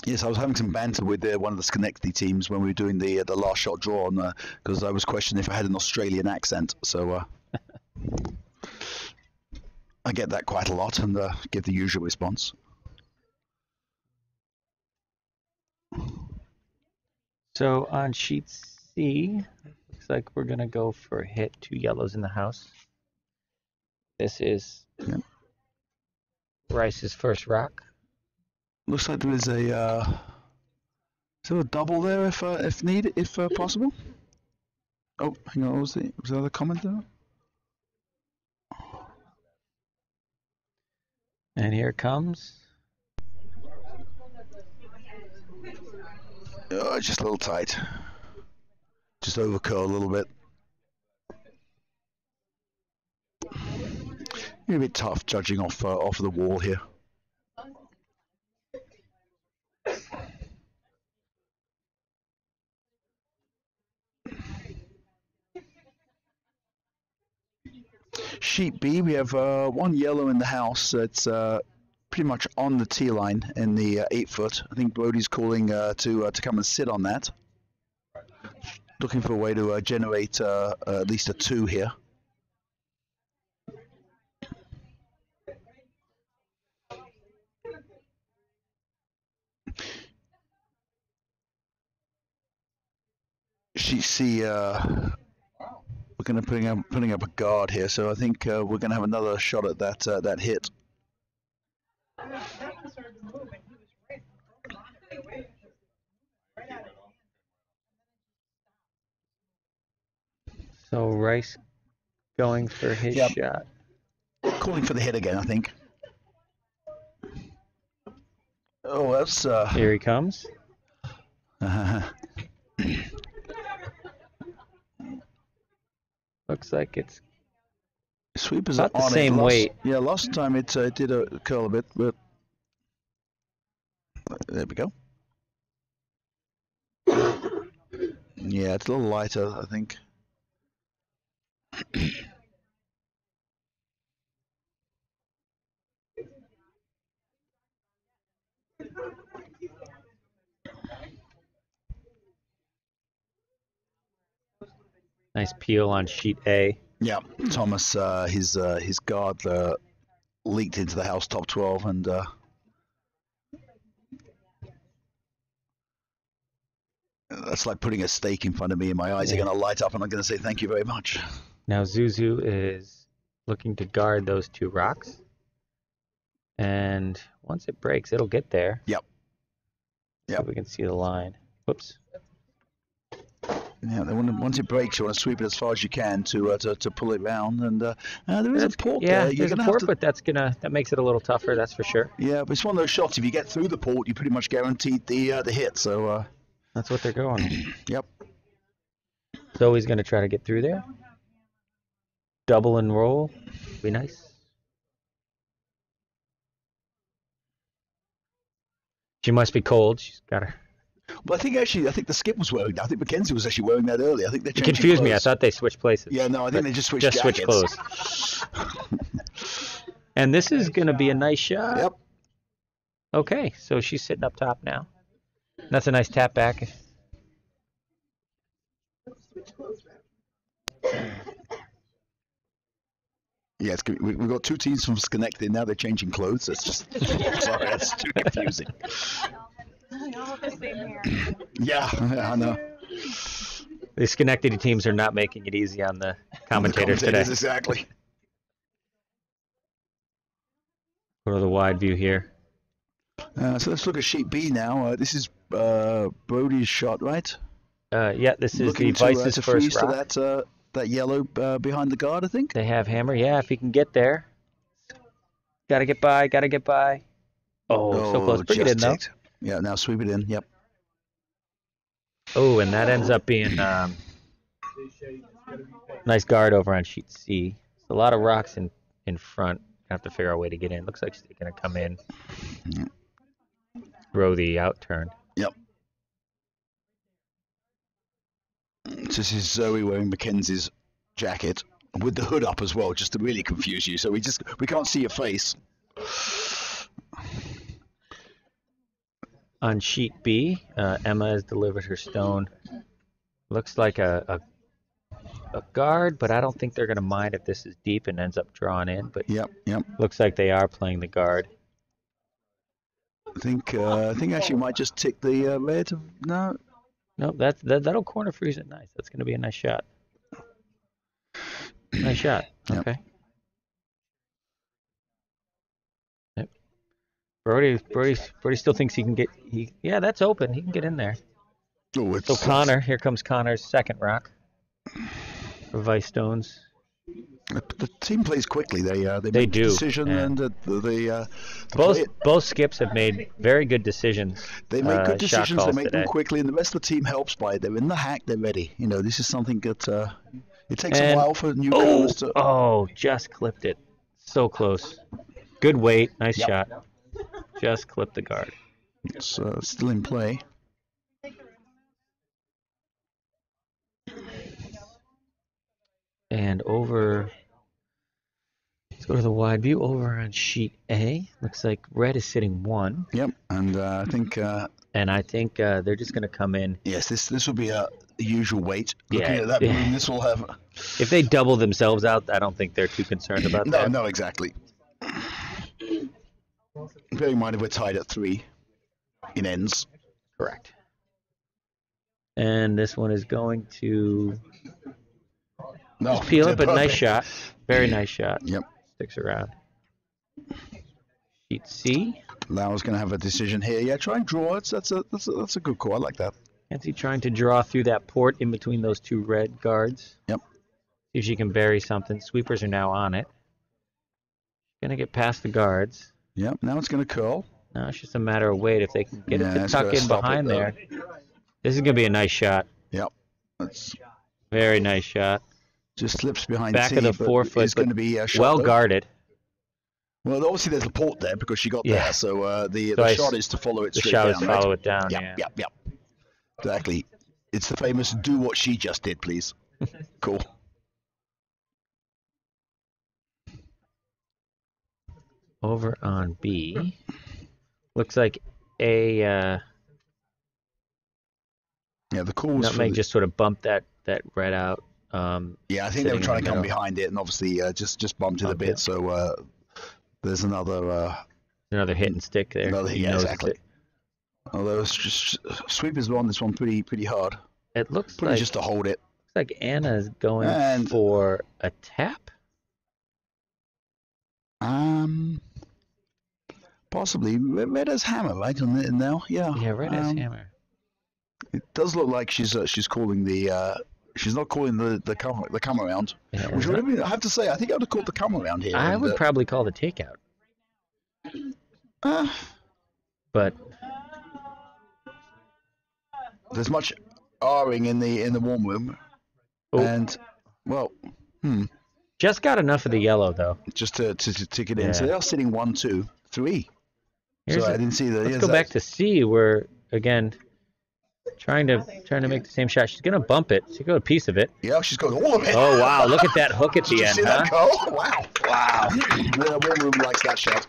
Yes, I was having some banter with one of the Schenectady teams when we were doing the last shot draw on because I was questioning if I had an Australian accent. So I get that quite a lot and give the usual response. So on sheet C, looks like we're gonna go for hit 2 yellows in the house. This is Rice's first rock. Looks like there is a is there a double there if needed, if possible. Oh, hang on, was there another comment there? And here comes. Oh, just a little tight. Just over curl a little bit. A bit tough judging off of the wall here. Sheet B, we have one yellow in the house. It's pretty much on the tee line in the 8-foot. I think Brody's calling to come and sit on that. Looking for a way to generate at least a 2 here. Sheet C, we're going to putting up a guard here, so I think we're going to have another shot at that hit. So Rice going for his shot. Calling for the hit again, I think. Oh, that's Here he comes. Looks like it's sweepers about are the on same it. weight. Yeah, last time it did curl a bit, but there we go. Yeah, it's a little lighter, I think. Nice peel on sheet A. Yeah, Thomas, his guard leaked into the house top 12, and that's like putting a steak in front of me, and my eyes are going to light up, and I'm going to say thank you very much. Now Zuzu is looking to guard those 2 rocks. And once it breaks, it'll get there. Yep. So we can see the line. Whoops. Yeah, once it breaks, you want to sweep it as far as you can to pull it round, and there is a port yeah, there. there's a port, but that makes it a little tougher. That's for sure. Yeah, but it's one of those shots. If you get through the port, you pretty much guaranteed the hit. So that's what they're going. Yep. So he's going to try to get through there. Double and roll. Be nice. She must be cold. She's got her. Well, I think the skip was wearing that. I think Mackenzie was actually wearing that earlier. I think they changed. It confused me. I thought they switched places. Yeah, no, I think they just switched jackets. Switched clothes. And this is going to be a nice shot. Yep. Okay, so she's sitting up top now. That's a nice tap back. Yeah, we've got 2 teams from Schenectady. Now they're changing clothes. It's just sorry, that's too confusing. Yeah, I know. The Schenectady teams are not making it easy on the commentators today. Exactly. Go to the wide view here. So let's look at sheet B now. This is Brody's shot, right? Yeah, this is looking the Vice's to first freeze rock. To that yellow behind the guard, I think. They have hammer. Yeah, if he can get there. Gotta get by. Gotta get by. Oh, so close. Bring it in though. Yeah, now sweep it in. Yep. Oh, and that ends up being nice guard over on sheet C. A lot of rocks in front. Have to figure out a way to get in. Looks like she's gonna come in. Throw the out turn. Yep. So this is Zoe wearing Mackenzie's jacket with the hood up as well, just to really confuse you. So we can't see your face. On sheet B, Emma has delivered her stone. Looks like a guard, but I don't think they're going to mind if this is deep and ends up drawn in. But Yep. looks like they are playing the guard. I think actually might just tick the red. No. No, that'll corner freeze it nice. That's going to be a nice shot. Nice shot. Okay. Yep. Brody still thinks he can get. Yeah, that's open. He can get in there. Oh, it's So Connor, here comes Connor's second rock for Vice Stones. the team plays quickly. They They make do, a decision yeah. and they play it. Both skips have made very good decisions. They make good shot decisions. They calls make today. them quickly, and the rest of the team helps by it. They're in the hack. They're ready. You know, this is something that it takes a And- while for newcomers to. Oh, just clipped it. So close. Good weight. Nice Yep. shot. Just clipped the guard. It's still in play. And over. Let's go to the wide view. Over on sheet A. Looks like red is sitting 1. Yep, and I think And I think they're just going to come in. yes, this will be a usual weight. Looking Yeah. at that room, this will have. If they double themselves out, I don't think they're too concerned about No, that. no, exactly. Bearing in mind if we're tied at 3 in ends. Correct. And this one is going to No, just peel it, but nice perfect. shot. Very nice shot. Yep. Sticks around. Sheet C. Lauer's going to have a decision here. Yeah, try and draw. That's a good call. I like that. Nancy trying to draw through that port in between those 2 red guards. Yep. See if she can bury something. Sweepers are now on it. Gonna get past the guards. Yep. Now it's going to curl. Now it's just a matter of weight if they can get Yeah, it to it's tuck gotta in stop it, behind though. there. This is gonna be a nice shot. Yep. That's Very nice shot. just slips behind. Back T, of the but forefoot, It's going to but be shot, well though. guarded. Well, obviously there's a port there because she got Yeah. there. So the So shot is to follow it The straight shot down. is right? follow it down. Yep, Yeah. yep. Exactly. It's the famous "do what she just did, please." Cool. Over on B. Looks like a Yeah, the call was for nutmeg the, just sort of bumped that red out. yeah, I think they were sitting in trying the to come middle. behind it and obviously just bumped it a Bumped bit. it. So there's another Another hit and stick there. another He yeah, knows exactly. It. Although sweepers were on this one pretty hard, It looks probably like just to hold it. Anna is going And- for a tap. Possibly red has hammer right on it now. Yeah. Yeah, red has hammer. It does look like she's calling the she's not calling the come around. Yeah, Which would have been, I have to say, I think I would have called the come around here. I and, would probably call the takeout, but there's much R-ing in the warm room, Oh. and well, just got enough of the yellow though. just to tick it in. So Yeah. they are sitting 1, 2, 3. Here's So a- I didn't see that. Let's go back to C, where again, trying to make the same shot. She's gonna bump it. She got a piece of it. Yeah, she's got all of it. Oh wow! Look at that hook at Did the you end, see huh? that goal? Wow. The warm room likes that shot.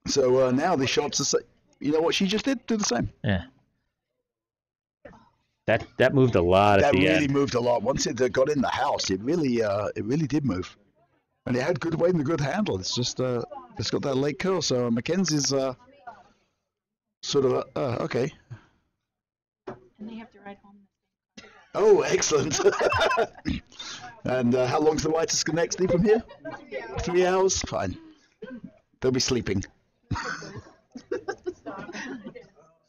So now the shots are. You know what she just did? Do the same. Yeah. That moved a lot at That the really end. moved a lot. Once it got in the house, it really did move, and it had good weight and a good handle. It's just it's got that late curl. So Mackenzie's sort of okay. And they have to ride home. Oh, excellent. And how long's the ride to Schenectady from here? 3 hours. Fine. They'll be sleeping.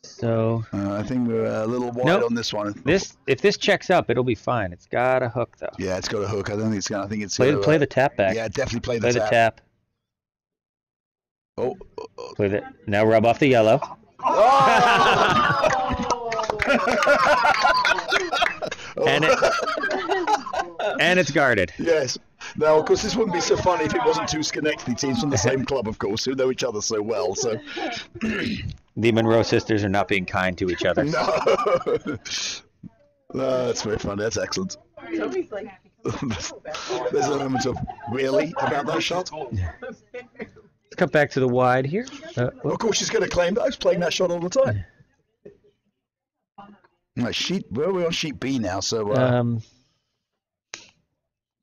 So I think we're a little wide Nope. on this one. if this checks up, it'll be fine. It's got a hook though. Yeah, it's got a hook. I don't think it's gonna. I think it's Play gonna, the tap back. Yeah, definitely play Play the the tap. tap. Oh. Play the now. Rub off the yellow. And it's guarded. Yes. Now, of course, this wouldn't be so funny if it wasn't two Schenectady teams from the same club, of course, who know each other so well. So, The Monroe sisters are not being kind to each other. no. That's very funny. That's excellent. Toby's like, There's an element of really about that shot. Let's cut back to the wide here. Of course, she's going to claim that I was playing that shot all the time. Where are we on sheet B now? So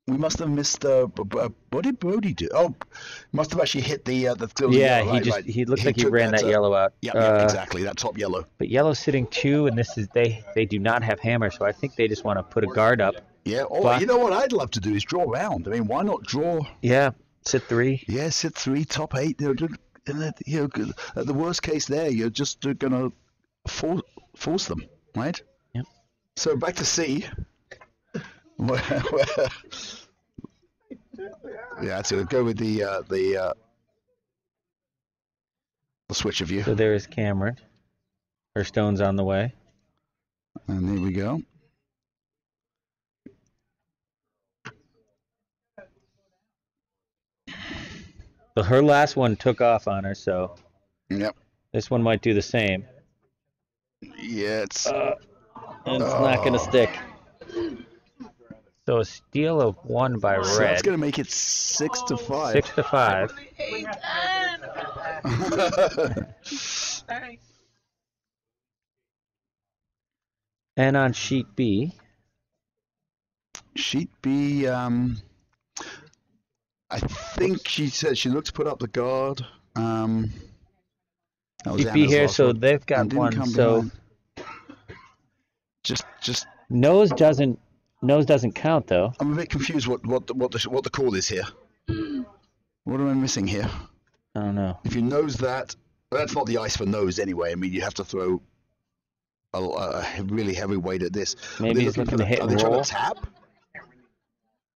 we must have missed. What did Brody do? Oh, must have actually hit the yeah, yellow, right. he looks like he took ran that yellow out. Yeah, exactly. That top yellow. But yellow's sitting 2, and this is they do not have hammer, so I think they just want to put a guard up. Yeah. Oh, Black. you know what I'd love to do is draw around. I mean, why not draw? Yeah, Sit 3. Yeah, sit 3, top 8. At the worst case there, you're just going to force them, right? Yep. So back to C. Yeah, that's it. Go with the switch of you. So there is Cameron. Her stone's on the way. And there we go. So her last one took off on her, so Yep. this one might do the same. Yeah, it's And it's not going to stick. So a steal of 1 by so red. that's going to make it 6 to 5. 6 to 5. And on sheet B. Sheet B, I think she said she looked to put up the guard. That was Sheet B Anna's here, last so one. they've got And didn't 1. come So behind. Just nose doesn't count though. I'm a bit confused what the call is here. What am I missing here? I don't know. If you nose that, that's not the ice for nose anyway. I mean, you have to throw a really heavy weight at this. Maybe he's looking to hit Are and they trying roll. to tap?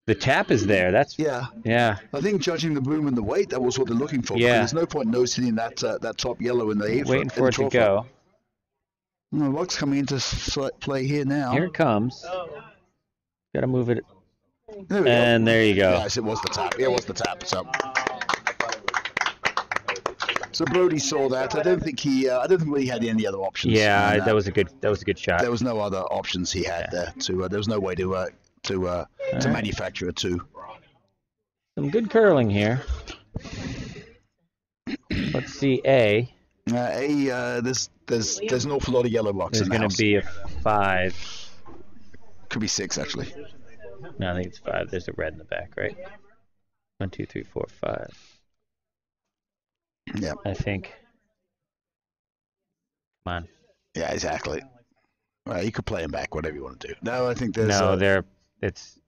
The tap is there. That's Yeah. yeah. I think judging the boom and the weight, that was what they're looking for. Yeah. There's no point nose hitting that top yellow in the eight. Waiting for it to go. Well, luck's coming into play here now. Here it comes. Got to move it. There we go. And there you go. Yes, it was the tap. Yeah, it was the tap. So Brody saw that. I don't think he really had any other options. Yeah, And, that was a good shot. There was no other options he had there. There was no way to right. manufacture a 2. Some good curling here. Let's see A. There's an awful lot of yellow rocks. There's going to be a 5. Could be 6 actually. No, I think it's 5. There's a red in the back, right? 1, 2, 3, 4, 5. Yeah. I think. Come on. Yeah, exactly. Well, you could play him back, whatever you want to do. No, I think there's. No, it's.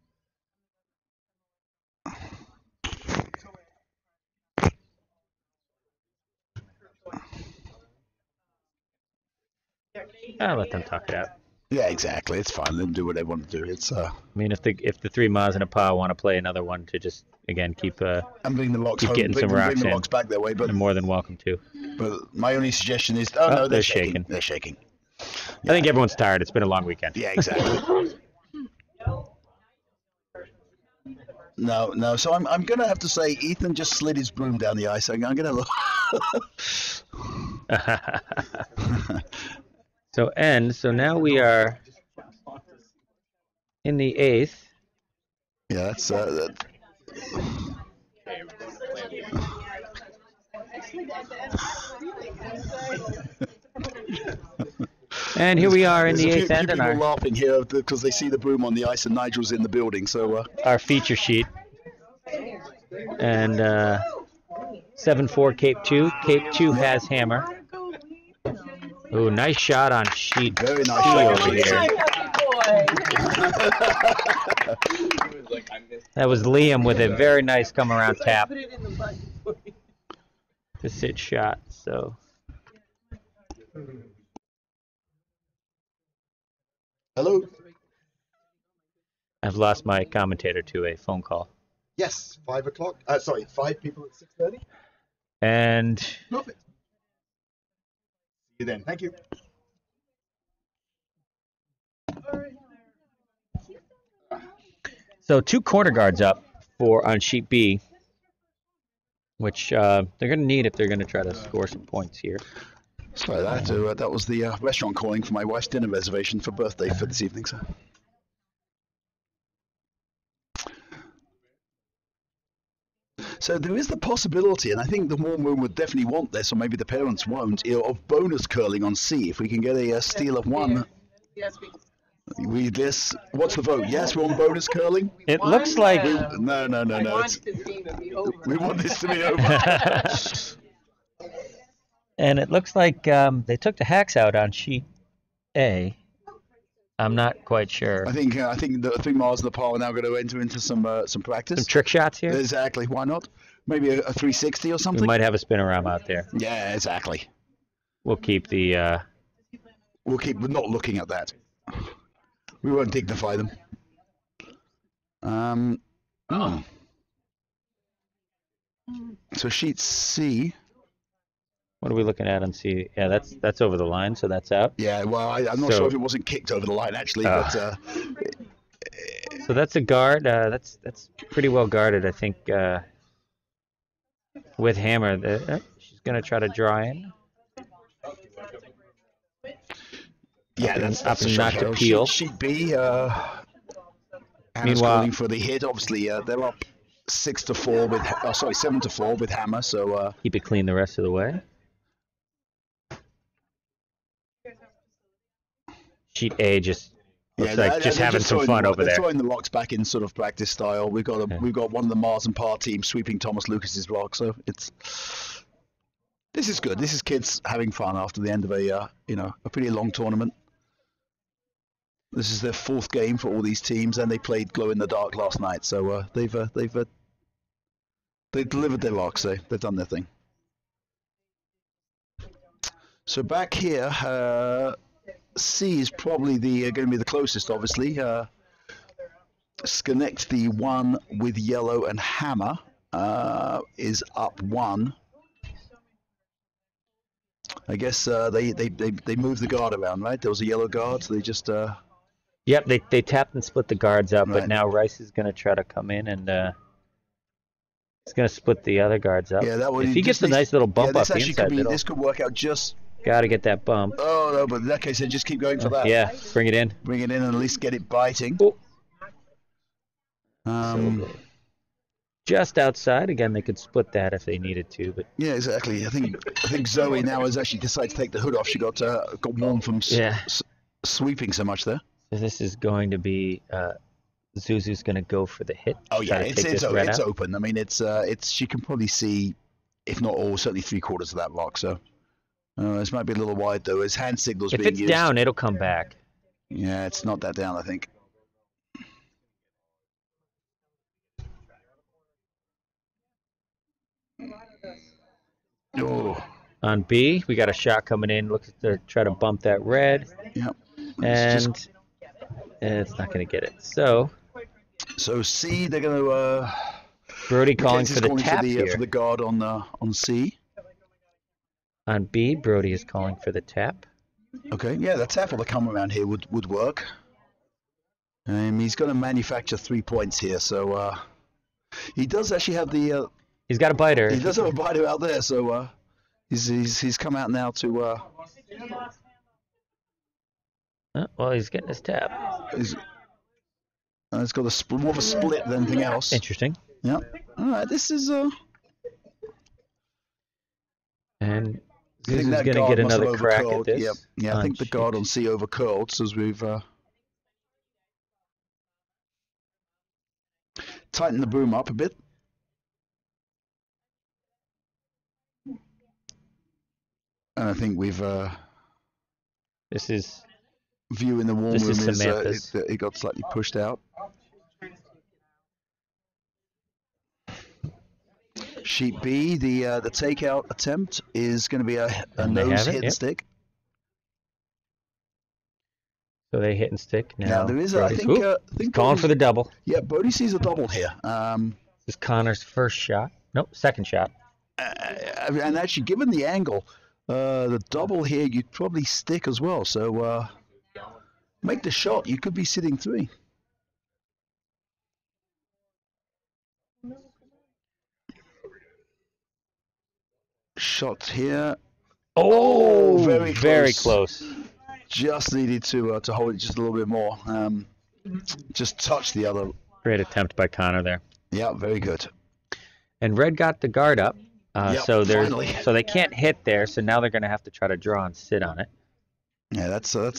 I'll let them talk it out. Yeah, exactly. It's fine. Let them do what they want to do. It's I mean, if the 3 Mas and a Pa want to play another one to just again keep and bring the rocks keep home, getting some bring rocks the in. rocks back their way. But they're more than welcome to. But my only suggestion is, Oh, no, they're shaking. They're shaking. I think everyone's tired. It's been a long weekend. Yeah, exactly. No. So I'm gonna have to say Ethan just slid his broom down the ice. I'm gonna look. So end. So now we are in the 8th. Yeah, that's. And here we are in the There's 8th end, people and laughing here because they see the broom on the ice and Nigel's in the building. So our feature sheet. And 7-4 Cape 2. Cape 2 has hammer. Ooh, nice shot on sheet very nice C shot. over here. That was Liam with a very nice come around tap to sit shot. So Hello. I've lost my commentator to a phone call. Yes, 5 o'clock. 5 people at 6:30. And Perfect. See you then. Thank you. so 2 corner guards up on sheet B, which they're going to need if they're going to try to score some points here. Sorry, that was the restaurant calling for my wife's dinner reservation for birthday for this evening. So there is the possibility, and I think the warm room would definitely want this, or maybe the parents won't, of bonus curling on C. If we can get a steal of 1. Yes, What's the vote? Yes, we're on bonus curling? It looks like No. I want this game to be over. We want this to be over. and it looks like they took the hacks out on sheet A. I'm not quite sure. I think the 3 miles of the par are now going to enter into some practice. Some trick shots here. Exactly. Why not? Maybe a 360 or We something. might have a spinorama out there. Yeah, exactly. We'll keep the. We're not looking at that. We won't dignify them. Oh. So sheet C. What are we looking at on C? Yeah, that's over the line, so that's out. Yeah, well, I'm not sure if it wasn't kicked over the line actually, but so that's a guard. That's pretty well guarded, I think. With hammer, she's gonna try to draw in. Yeah, that's up a and shot. not to peel. Sheet B. Hammer's Meanwhile, calling for the hit. Obviously, they're up 6-4 with. Sorry, 7-4 with hammer. So keep it clean the rest of the way. Sheet A just looks like just having some fun over there. Throwing the locks back in sort of practice style. We've got one of the Mars and Par team sweeping Thomas Lucas's lock. So this is good. This is kids having fun after the end of a pretty long tournament. This is their 4th game for all these teams, and they played glow in the dark last night. So they've delivered their locks. They've done their thing. So back here. C is probably going to be the closest, obviously. Schenectady 1 with yellow and hammer is up 1. I guess they moved the guard around, right? There was a yellow guard, so they just. Yep, they tapped and split the guards up, Right. but now Rice is going to try to come in and he's going to split the other guards up. Yeah, that would. If he gets a nice little bump up the inside middle, this could work out just. Got to get that bump. Oh no, but in that case, then just keep going for that. Yeah, bring it in. Bring it in and at least get it biting. Oh. Um, just outside. Again, they could split that if they needed to, but yeah, exactly. I think Zoe now has actually decided to take the hood off. She got warm from sweeping so much there. So this is going to be Zuzu's going to go for the hit. Oh yeah, it's out. open. I mean, it's she can probably see, if not all, certainly 3/4 of that lock. So this might be a little wide though. His hand signal's being used. If it's down, it'll come back. Yeah, it's not that down, I think. Oh. On B, we got a shot coming in. Looks to try to bump that red. Yep. And it's not going to get it. So C, they're going to. Brody calling for the tap here. here. For the guard on C. On B, Brody is calling for the tap. Okay, yeah, the tap or the come around here would work. He's going to manufacture 3 points here, so he does actually have the. He's got a biter. He does have a biter out there, so he's come out now to. Well, he's getting his tap. It's got more of a split than anything else. Interesting. Yeah. All right, this is. And I think Zuzu's going to get another crack at this. Yep. Yeah, I think the guard on C overcurled, so as we've tightened the boom up a bit. And I think we've this is view in the warm room is it got slightly pushed out. Sheet B, the takeout attempt is going to be a nose hit and stick. So they hit and stick now. Now there is, I think calling for the double. Yeah, Bodie sees a double here. This is Connor's first shot. Nope, second shot. And actually, given the angle, the double here, you'd probably stick as well. So make the shot. You could be sitting 3. Shot here. Oh, very close. Just needed to hold it just a little bit more. Just touch the other. Great attempt by Connor there. Yeah, very good. And red got the guard up, so they can't hit there. So now they're going to have to try to draw and sit on it. Yeah, that's a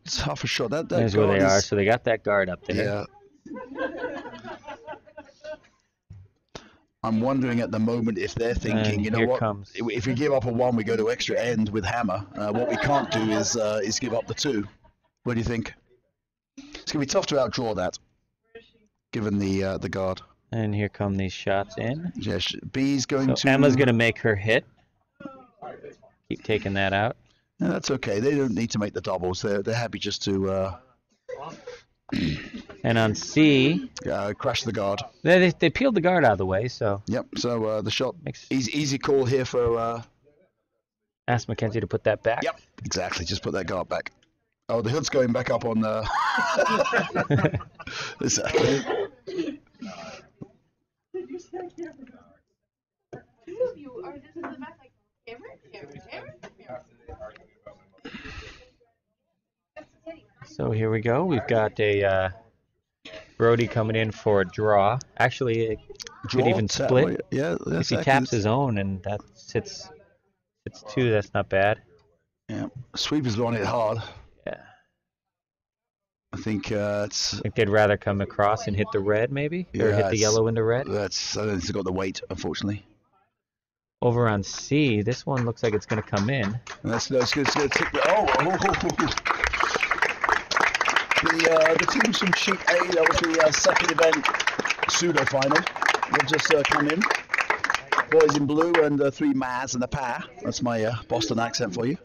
tougher shot. There's where they are. So they got that guard up there. Yeah. I'm wondering at the moment if they're thinking, you know what? If we give up a 1, we go to extra end with hammer. What we can't do is give up the 2. What do you think? It's gonna be tough to outdraw that, given the guard. And here come these shots in. Yeah, B's going So to. Emma's going to make her hit. Keep taking that out. No, that's okay. They don't need to make the doubles. They're happy just to And on C, crash the guard. they peeled the guard out of the way, so Yep. So the shot. makes Easy call here for. ask Mackenzie to put that back. Yep. Exactly. Just put that guard back. Oh, the hood's going back up on. Exactly. You are, this is the best, like, camera. So here we go. We've got a Brody coming in for a draw. Actually, it could even split. Yeah. If he taps his own and that hits 2, that's not bad. Yeah. Sweeper's on it hard. Yeah. I think it's. I think they'd rather come across and hit the red, maybe, or hit the yellow into red. I don't think it's got the weight, unfortunately. Over on C, this one looks like it's going to come in. And that's going to tick the. The teams from Sheet A, that was the second event pseudo final. They've just come in. Boys in blue and 3 Maz and a pair. That's my Boston accent for you.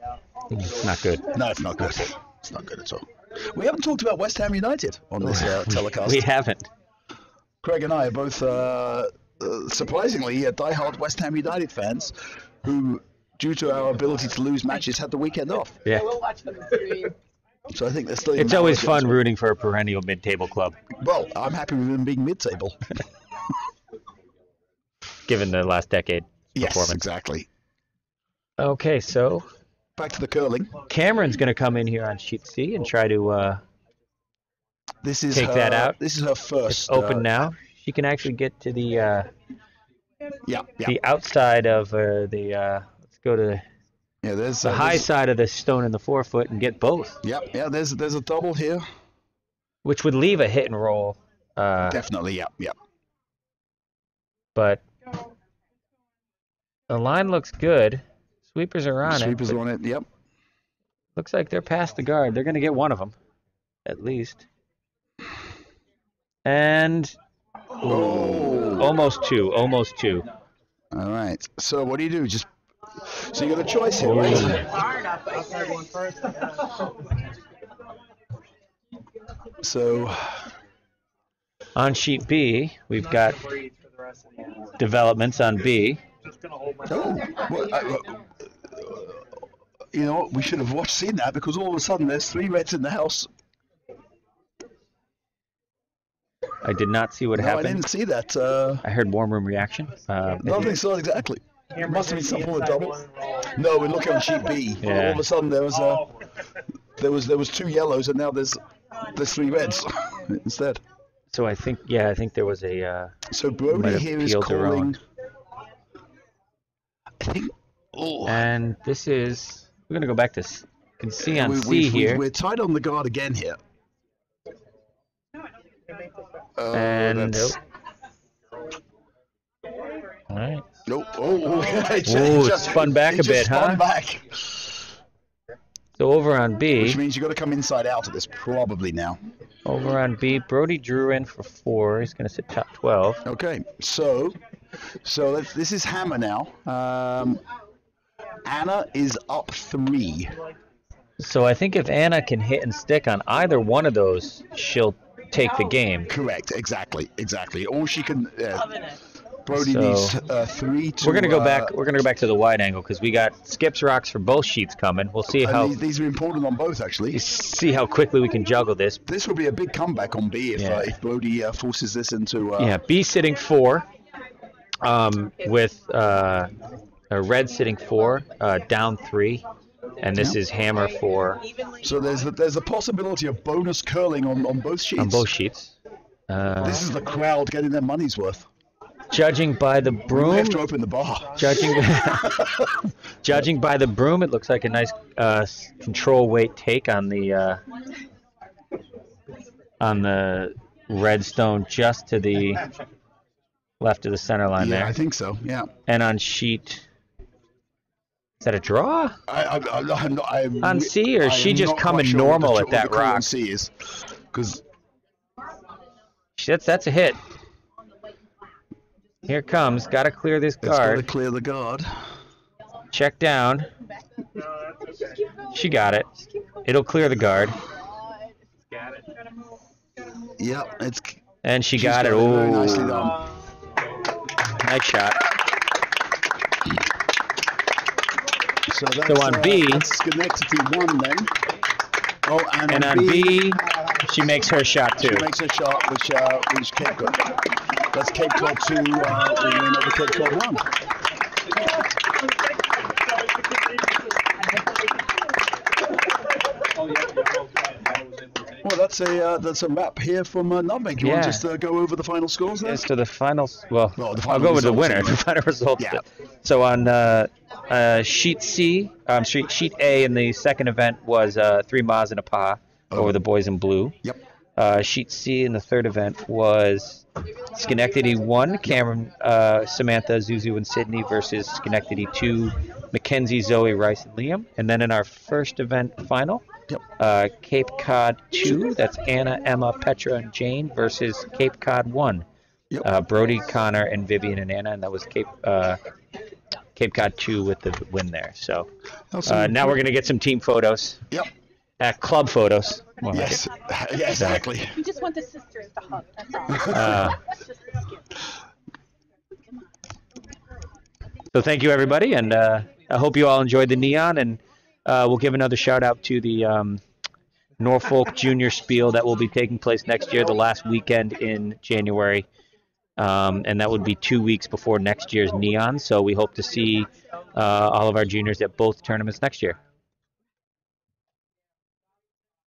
It's not good. No, it's not good. It's not good at all. We haven't talked about West Ham United on this telecast. We haven't. Craig and I are both surprisingly diehard West Ham United fans who, due to our ability to lose matches, had the weekend off. Yeah. We'll watch on the screen. So I think they're still. It's always fun rooting for a perennial mid-table club, Well, I'm happy with them being mid-table. given the last decade Yes, performance. exactly. Okay, so Back to the curling. Cameron's going to come in here on sheet C and try to This is take her, that out. This is her first. It's open now. She can actually get to the Yeah. the outside of the. Let's go to Yeah, there's the high side of the stone in the forefoot and get both, Yeah. There's a double here. which would leave a hit and roll. Definitely. Yeah. But the line looks good. Sweepers are on Sweepers it. are on it. Yep. Looks like they're past the guard. They're going to get one of them, at least. And almost two. Almost two. All right. So what do you do? So you got a choice here, right? Outside one first. So On sheet B, we've got Breathe for the rest of the game. developments on B. Just gonna hold my. you know what? We should have seen that because all of a sudden there's 3 reds in the house. I did not see what No, I happened. didn't see that. I heard warm room reaction. Nothing saw exactly. It must have been some form of double. No, we're looking on sheet B. Yeah. All of a sudden there was there was 2 yellows and now there's 3 reds instead. So I think there was a. So Might Brody have here is peeled her calling. own. I think. Oh. And this is. We're gonna go back to. Can see on C we've- here. We're tied on the guard again here. And that's- All right. Nope. It's spun back a bit, spun huh? back. So over on B. Which means you've got to come inside out of this probably now. Over on B, Brody drew in for 4. He's going to sit top 12. Okay, so this is Hammer now. Anna is up 3. So I think if Anna can hit and stick on either one of those, she'll take the game. Correct, exactly. Or she can. Brody So, needs 3 to. We're gonna go back. We're gonna go back to the wide angle because we got skips rocks for both sheets coming. We'll see how These are important on both actually. see how quickly we can juggle this. This will be a big comeback on B if Brody forces this into. Yeah, B sitting 4, with a red sitting 4, down 3, and this is hammer 4 So there's a possibility of bonus curling on both sheets. on both sheets. This is the crowd getting their money's worth. Judging by the We broom, have to open the bar. judging by the broom, it looks like a nice control weight take on the redstone just to the left of the center line Yeah, there. I think so. Yeah. And on sheet, is that a draw? On C, or is she just coming normal at that rock? On C is because That's a hit. Here it comes. Got to clear this It's got to guard. clear the guard. Check down. No, that's okay. She got it. It'll clear the guard. Got it. Yep, it's. And she she's got it. Very Oh, nicely done. nice shot. So that's, on B- that's Schenectady 1 then. Oh, And on B, she makes her shot she too. makes a shot, which Cape Cod. That's Cape Cod 2, we win over Cape Cod 1. Well, that's a wrap here from Nutmeg. You want to just go over the final scores there? Yes, to the finals. Well, Well, the I'll final go with the results winner. anyway. The final results. Yeah. So on sheet C, sheet A in the second event was 3 Mas and a Pa over the boys in blue. Yep. Sheet C in the third event was Schenectady 1, Cameron, Samantha, Zuzu, and Sydney versus Schenectady 2, Mackenzie, Zoe, Rice, and Liam. And then in our first event final, Cape Cod 2, that's Anna, Emma, Petra, and Jane versus Cape Cod 1, Brody, Connor, and Vivian and Anna, and that was Cape Cod 2 with the win there. So now we're going to get some team photos. Yep. Club photos. More like Yes. it. Yeah, exactly. We just want the sisters to hug. That's all. It's just a skip. So thank you, everybody, and I hope you all enjoyed the neon, and we'll give another shout-out to the Norfolk Junior Spiel that will be taking place next year, the last weekend in January, and that would be 2 weeks before next year's neon, so we hope to see all of our juniors at both tournaments next year.